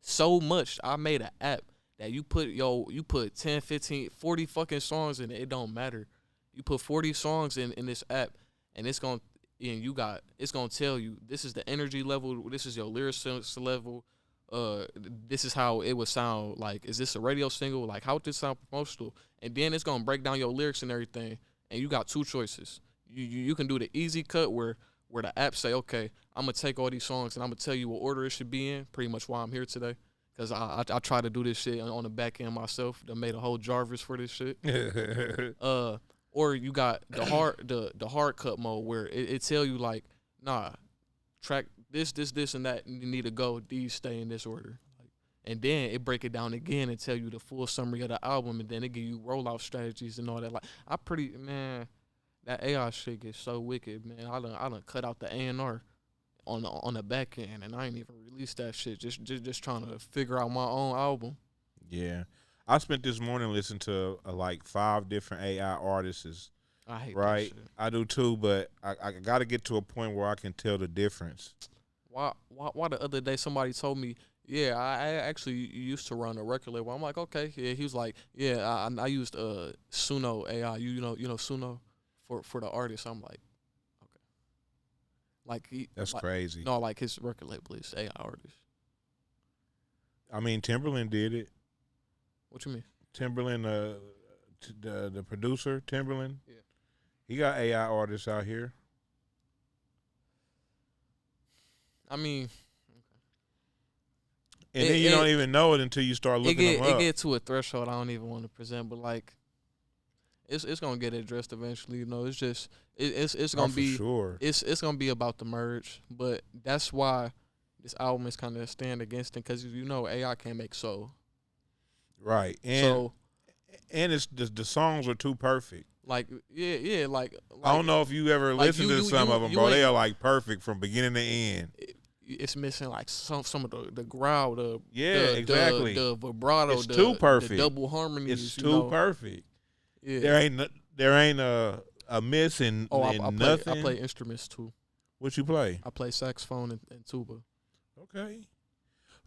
so much. I made an app that you put 10, 15, 40 fucking songs in it. It don't matter. You put 40 songs in this app, and it's gonna tell you this is the energy level, this is your lyrics level, this is how it would sound. Like, is this a radio single? Like, how would this sound promotional? And then it's gonna break down your lyrics and everything. And you got two choices. You can do the easy cut where the app say, okay, I'm gonna take all these songs and I'm gonna tell you what order it should be in. Pretty much why I'm here today, because I try to do this shit on the back end myself. I made a whole Jarvis for this shit. uh, or you got the hard cut mode where it tell you like, nah, track this and that, and you need to go. These stay in this order. Like, and then it break it down again and tell you the full summary of the album, and then it give you rollout strategies and all that. Like, I pretty man, that AI shit gets so wicked, man. I done cut out the A&R on the back end, and I ain't even released that shit. Just trying to figure out my own album. Yeah. I spent this morning listening to like 5 different AI artists. I hate that Right, shit. I do too, but I got to get to a point where I can tell the difference. Why the other day somebody told me, yeah, I actually used to run a record label. I'm like, okay, yeah. He was like, yeah, I used Suno AI. You know Suno for the artist. I'm like, okay, like That's like crazy. no, like his record label is AI artist. I mean, Timberland did it. What you mean? Timberland, the producer, Timberland, Yeah. he got AI artists out here. I mean, And it then you don't it even know it until you start it looking them get it up. get to a threshold I don't even want to present, but like it's gonna get addressed eventually. It's just it's Oh, gonna for be sure. it's gonna be about the merge. But that's why this album is kind of a stand against it, because AI can't make soul. Right. So And it's the songs are too perfect. like yeah I don't know if you ever like listened to some of them, you bro. They ain't are like perfect from beginning to end. it's missing like some of the growl, Yeah, exactly. the vibrato, It's too the perfect. double harmonies. It's too perfect. Yeah. There ain't a miss in Oh, I nothing. play instruments too. What you play? I play saxophone and tuba. Okay.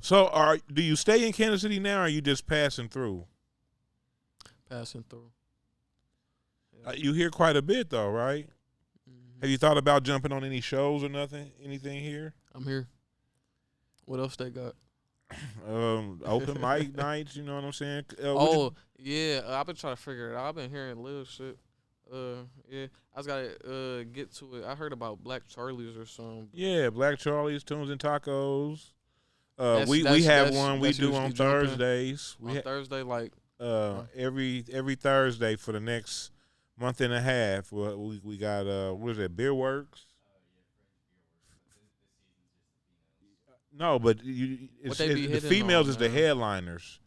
So do you stay in Kansas City now, or are you just passing through? Passing through. Yeah. You hear quite a bit though, right? Have you thought about jumping on any shows or nothing? Anything here? I'm here. What else they got? Open mic nights. You know what I'm saying? Oh yeah, I've been trying to figure it out. I've been hearing little shit. Yeah, I just gotta get to it. I heard about Black Charlie's or something. Yeah, Black Charlie's Tunes and Tacos. We That's have one we that's do on usually jumping Thursdays. on Thursday. Like, Every Thursday for the next month and a half. We got what is it? Beer Works. No, but what they be the hitting females on, is the man. headliners.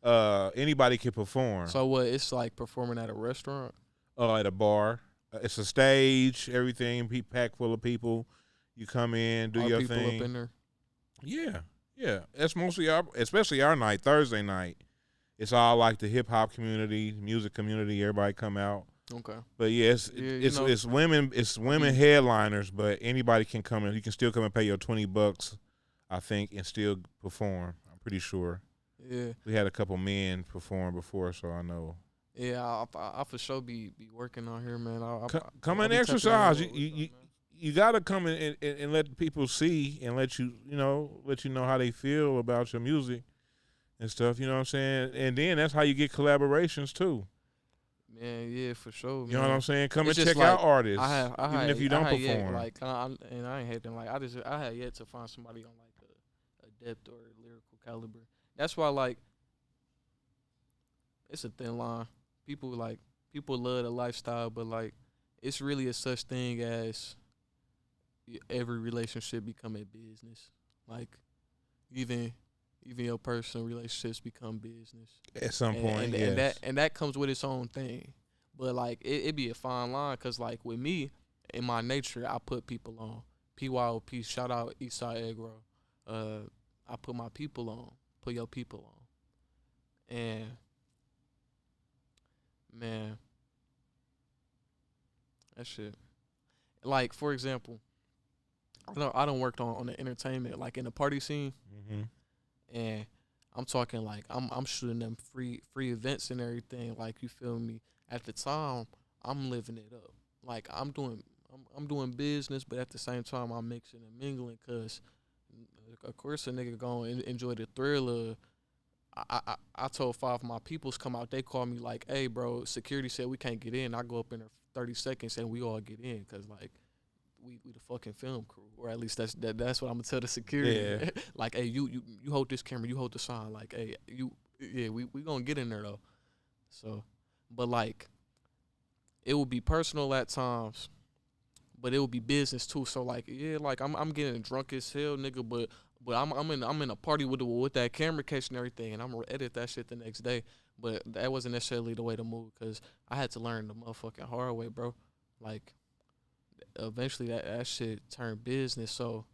Anybody can perform. So what? It's like performing at a restaurant. At a bar. It's a stage. Everything packed full of people. You come in, do Are your people thing. up in there? Yeah, yeah. That's mostly especially our night, Thursday night. It's all like the hip hop community, music community. Everybody come out. Okay. But yes, Yeah, it's women. It's women headliners, but anybody can come in. You can still come and pay your $20, I think, and still perform. I'm pretty sure. Yeah. We had a couple men perform before, so I know. Yeah, I for sure be working on here, man. Come I and be tapping in exercise. with You them, you got to come in and let people see and let you know how they feel about your music and stuff. You know what I'm saying? And then that's how you get collaborations too. man. Yeah, for sure. You know what I'm saying? Come It's and just check out like artists, I even had, if you don't I had yet, perform. like, and I ain't hating. Like, I had yet to find somebody on like a depth or lyrical caliber. That's why, like, it's a thin line. People love the lifestyle, but like, it's really a such thing as every relationship become a business. Like, even your personal relationships become business. At some point, yes. And that comes with its own thing. But like, it be a fine line, because like with me, in my nature, I put people on. PYOP, shout out Eastside Egg Roll. I put my people on. Put your people on. And Man, that shit. Like for example, I don't worked on the entertainment, like in the party scene, Mm-hmm. and I'm talking like I'm shooting them free events and everything. Like you feel me? At the time, I'm living it up. Like I'm doing business, but at the same time I'm mixing and mingling. Cause of course a nigga gonna enjoy the thrill of. I told five of my peoples come out. They call me like, "Hey, bro, security said we can't get in." I go up in there 30 seconds and we all get in, cause like we the fucking film crew, or at least that's what I'm gonna tell the security. Yeah. Like, hey, you hold this camera, you hold the sign. Like, hey, yeah, we gonna get in there though. So, but like, it would be personal at times, but it would be business too. So like, yeah, like I'm getting drunk as hell, nigga, but I'm in a party with that camera catching everything, and I'm gonna edit that shit the next day. But that wasn't necessarily the way to move, cause I had to learn the motherfucking hard way, bro. Like, eventually that shit turned business. So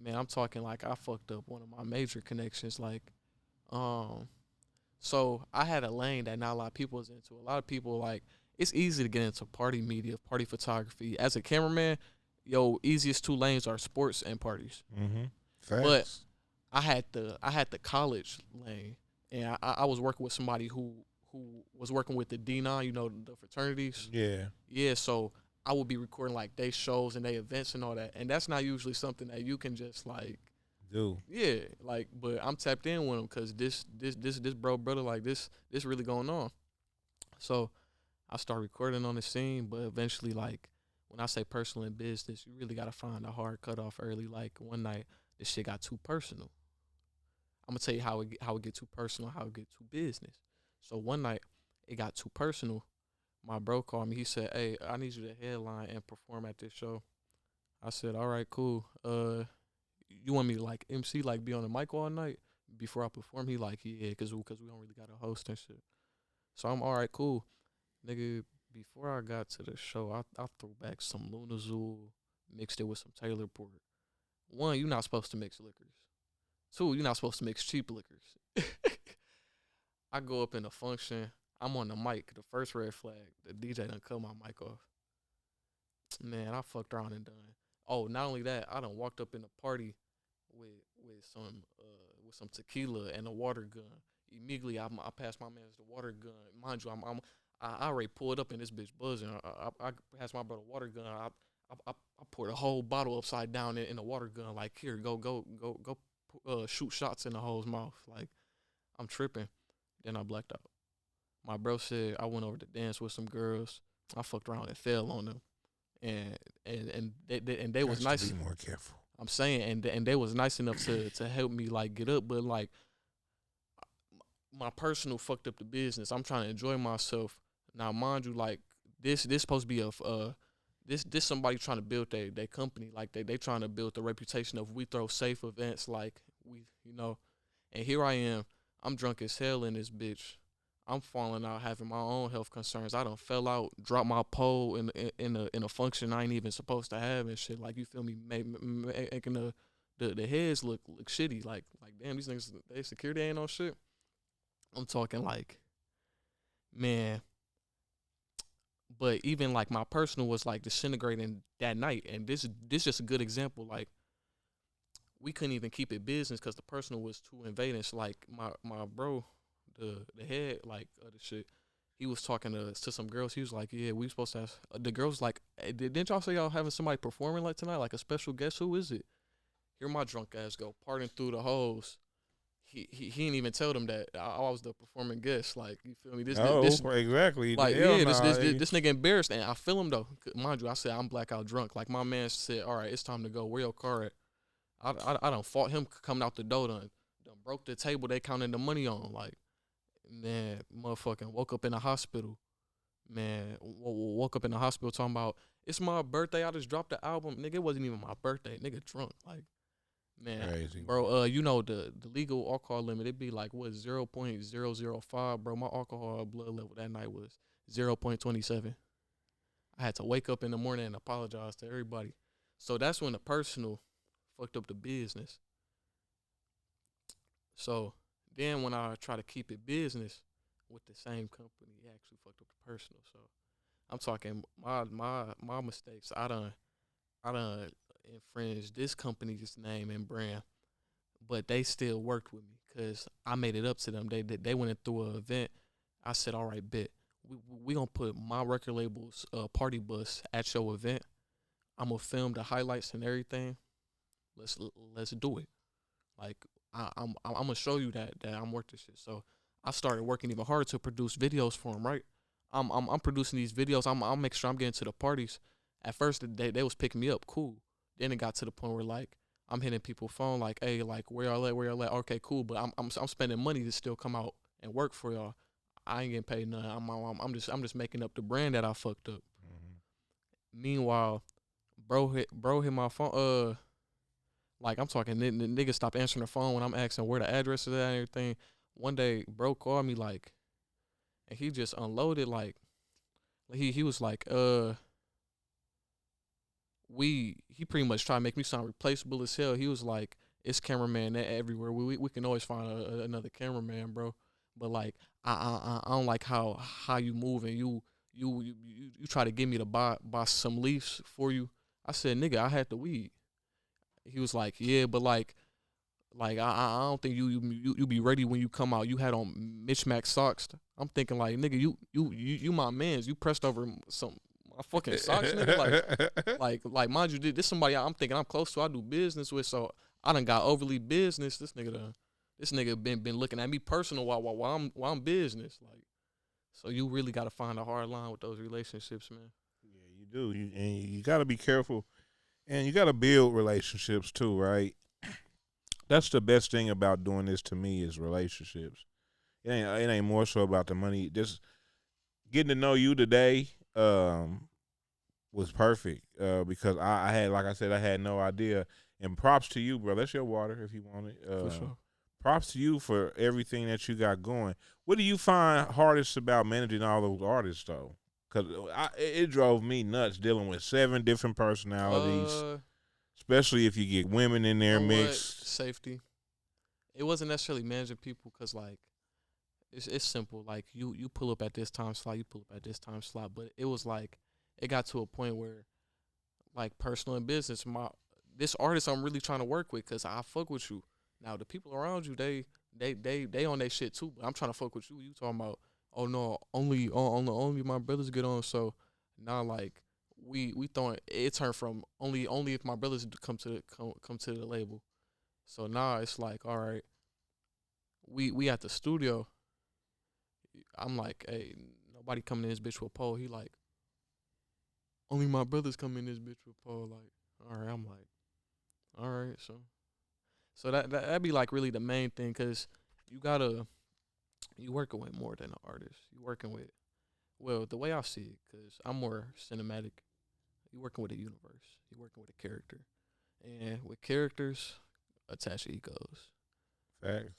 man, I'm talking like I fucked up one of my major connections. Like, um, so I had a lane that not a lot of people was into. A lot of people like it's easy to get into party media, party photography. As a cameraman, yo, easiest two lanes are sports and parties. Mm-hmm. But Facts. I had the college lane, and I was working with somebody who was working with the D9, you know, the fraternities. Yeah. Yeah, so I would be recording like they shows and they events and all that, and that's not usually something that you can just like, Do. yeah, like. But I'm tapped in with them because this brother like this really going on. So I start recording on the scene, but eventually like when I say personal and business, you really gotta find a hard cutoff early. Like one night, this shit got too personal. I'm gonna tell you how it get too personal, how it get too business. So one night it got too personal. My bro called me. He said, "Hey, I need you to headline and perform at this show." I said, "All right, cool. You want me to like MC, like be on the mic all night before I perform?" He like, "Yeah, cause we don't really got a host and shit." So I'm all right, cool, nigga. Before I got to the show, I threw back some Luna Zool, mixed it with some Taylor Port. One, you're not supposed to mix liquors. Two, you're not supposed to mix cheap liquors. I go up in a function. I'm on the mic. The first red flag. The DJ done cut my mic off. Man, I fucked around and done. Oh, not only that, I done walked up in a party with some tequila and a water gun. Immediately, I passed my man's the water gun. Mind you, I already pulled up in this bitch buzzing. I passed my brother water gun. I poured a whole bottle upside down in the water gun. Like, here, go, shoot shots in the hoe's mouth. Like, I'm tripping. Then I blacked out. My bro said I went over to dance with some girls. I fucked around and fell on them, and and they was Got to nice. be more careful. I'm saying, and they was nice enough to help me like get up, but like my personal fucked up the business. I'm trying to enjoy myself now, mind you. Like this supposed to be this somebody trying to build their company. Like they trying to build the reputation of we throw safe events. Like we, you know, and here I am. I'm drunk as hell in this bitch. I'm falling out, having my own health concerns. I done fell out, dropped my pole in a function I ain't even supposed to have and shit. Like you feel me, making the heads look shitty. Like damn, these niggas they security ain't on shit. I'm talking like man, but even like my personal was like disintegrating that night, and this just a good example. Like we couldn't even keep it business because the personal was too invading. So like my bro, the head like of the shit, he was talking to some girls. He was like, "Yeah, we supposed to have." The girls like, "Hey, didn't y'all say y'all having somebody performing like tonight, like a special guest? Who is it?" Here my drunk ass go parting through the hoes. He didn't even tell them that I was the performing guest. Like you feel me? Oh, exactly. Like Hell yeah, nah. this nigga embarrassed, and I feel him though. Mind you, I said I'm blackout drunk. Like my man said, "All right, it's time to go. Where your car at?" I done fought him coming out the door. Done broke the table they counted the money on. Like man, motherfucking woke up in the hospital. Man, woke up in the hospital talking about it's my birthday. I just dropped the album, nigga. It wasn't even my birthday, nigga. Drunk, like man, Crazy. bro. You know the legal alcohol limit. It be like what 0.005, bro. My alcohol blood level that night was 0.27. I had to wake up in the morning and apologize to everybody. So that's when the personal fucked up the business. So then when I try to keep it business, with the same company. He actually fucked up the personal. So I'm talking my mistakes. I done infringed this company's name and brand, but they still worked with me because I made it up to them. They went through an event. I said, all right, bet we gonna put my record label's party bus at your event. I'm gonna film the highlights and everything. Let's do it. Like I'm gonna show you that I'm worth this shit. So I started working even harder to produce videos for him. Right, I'm producing these videos. I'll make sure I'm getting to the parties. At first they was picking me up, cool. Then it got to the point where like I'm hitting people's phone like, hey, like where y'all at? Okay, cool. But I'm spending money to still come out and work for y'all. I ain't getting paid nothing. I'm just making up the brand that I fucked up. Mm-hmm. Meanwhile, bro hit my phone. Like I'm talking, the niggas stop answering the phone when I'm asking where the address is at and everything. One day, bro called me like, and he just unloaded like, he was like, he pretty much tried to make me sound replaceable as hell. He was like, it's cameraman everywhere. We can always find another cameraman, bro. But like, I don't like how you move and you try to get me to buy some leaves for you. I said, nigga, I had the weed. He was like, yeah, but like I don't think you be ready when you come out. You had on mismatched socks. I'm thinking like, nigga, you my man's. You pressed over some my fucking socks, nigga. Like mind you, this somebody I'm thinking I'm close to. I do business with, so I done got overly business. This nigga been looking at me personal while I'm business. Like, so you really got to find a hard line with those relationships, man. Yeah, you do. And you got to be careful, and you got to build relationships too, right? That's the best thing about doing this to me is relationships. It ain't more so about the money. Just getting to know you today was perfect because I had, like I said, I had no idea. And props to you, bro. That's your water if you want it. For sure. Props to you for everything that you got going. What do you find hardest about managing all those artists, though? Because it drove me nuts dealing with 7 different personalities, Uh, especially if you get women in you there know what? mixed. Safety. It wasn't necessarily managing people because like it's simple. Like you pull up at this time slot, you pull up at this time slot. But it was like it got to a point where like personal and business, this artist I'm really trying to work with because I fuck with you. Now the people around you, they on their shit too. But I'm trying to fuck with you. You talking about, oh no, only my brothers get on. So now like we throwing it turned from only if my brothers come to the label. So now it's like, all right, we at the studio. I'm like, hey, nobody coming in this bitch with a pole. He like, only my brothers come in this bitch with a pole. Like, all right, I'm like, all right, so that'd be like really the main thing because you gotta you working with more than an artist. You working with, well, the way I see it, because I'm more cinematic. You working with a universe. You working with a character, and with characters, attach egos, Facts.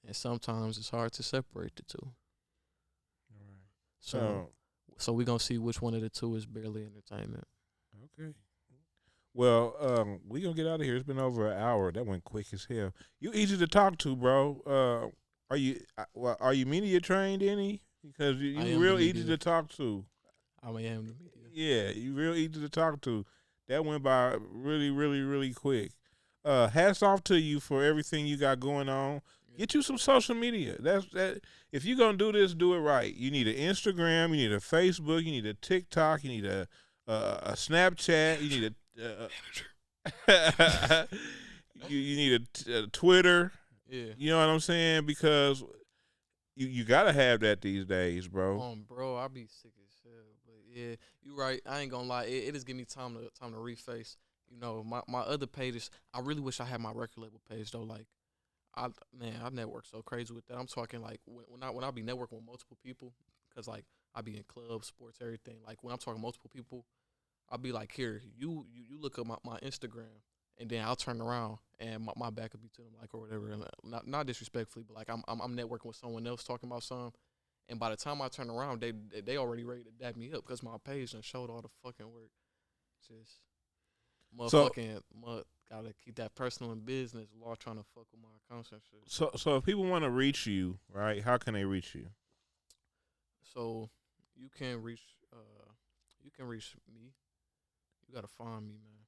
and sometimes it's hard to separate the two. All right. So so we gonna see which one of the two is barely entertainment. Okay. Well, we gonna get out of here. It's been over an hour. That went quick as hell. You easy to talk to, bro. Are you media trained any? Because I you am the real easy media. to talk to. I am the media. Yeah, you real easy to talk to. That went by really, really, really quick. Hats off to you for everything you got going on. Yeah. Get you some social media. That's that. If you gonna do this, do it right. You need an Instagram. You need a Facebook. You need a TikTok. You need a Snapchat. You need a you need a Twitter. Yeah. You know what I'm saying? Because you gotta have that these days, bro. Bro, I be sick as hell. But yeah, you right. I ain't gonna lie. It just give me time to reface. You know, my other pages. I really wish I had my record label page though. Like, I network so crazy with that. I'm talking like when I be networking with multiple people, cause like I be in clubs, sports, everything. Like when I'm talking multiple people, I'll be like, here, you look up my Instagram, and then I'll turn around and my back will be to them, like, or whatever. And not disrespectfully, but like I'm networking with someone else talking about something, and by the time I turn around, they already ready to dab me up because my page done showed all the fucking work. Just So motherfucking gotta keep that personal and business law trying to fuck with my accounts and shit. so if people want to reach you, right? How can they reach you? So you can reach you can reach me. You gotta find me, man,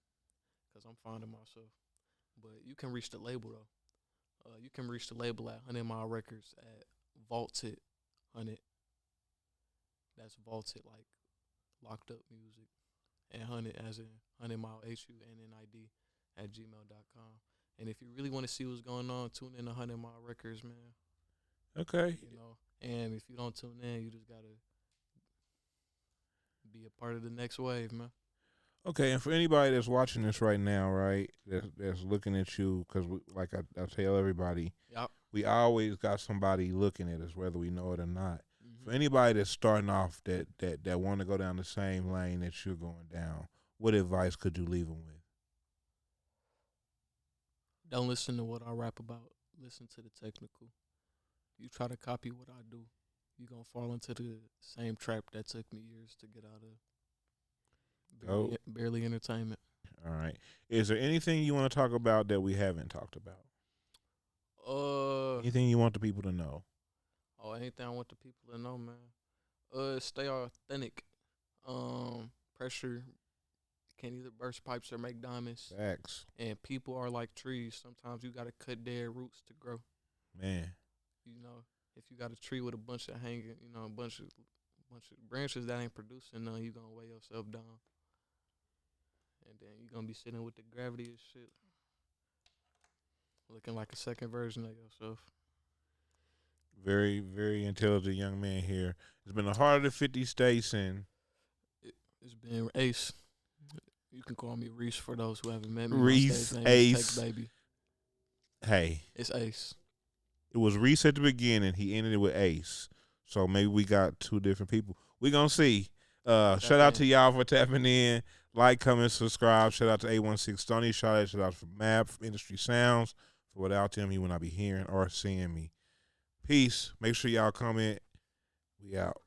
cause I'm finding myself. But you can reach the label though. You can reach the label at 100 Mile Records at Vaulted 100. That's Vaulted like locked up music, and 100 as in 100 Mile HUNNID at gmail.com. And if you really want to see what's going on, tune in to 100 Mile Records, man. Okay. You know, and if you don't tune in, you just gotta be a part of the next wave, man. Okay, and for anybody that's watching this right now, right, that's looking at you, because like I tell everybody, Yep. we always got somebody looking at us, whether we know it or not. For Hmm. anybody that's starting off that want to go down the same lane that you're going down, what advice could you leave them with? Don't listen to what I rap about. Listen to the technical. You try to copy what I do, you gonna fall into the same trap that took me years to get out of. Oh, Barely entertainment. all right. Is there anything you want to talk about that we haven't talked about? Uh Anything you want the people to know? anything I want the people to know, man. Stay authentic. Pressure can either burst pipes or make diamonds. Facts, And people are like trees. Sometimes you gotta cut their roots to grow. man. You know, if you got a tree with a bunch of hanging, a bunch of branches that ain't producing none, you gonna weigh yourself down, and then you gonna be sitting with the gravity and shit, looking like a second version of yourself. Very, very intelligent young man here. It's been a harder than 50 states, and It's been Ace. You can call me Reese for those who haven't met me. My stage Reese name is Ace. TecBaby. Hey, It's Ace. it was Reese at the beginning. He ended it with Ace. So maybe we got two different people. We gonna see. Shout Tap out to in. y'all for tapping in. Like, comment, subscribe. Shout out to A16 Stony. Shout out for Map from Industry Sounds. For without them, he would not be hearing or seeing me. Peace. Make sure y'all comment. We out.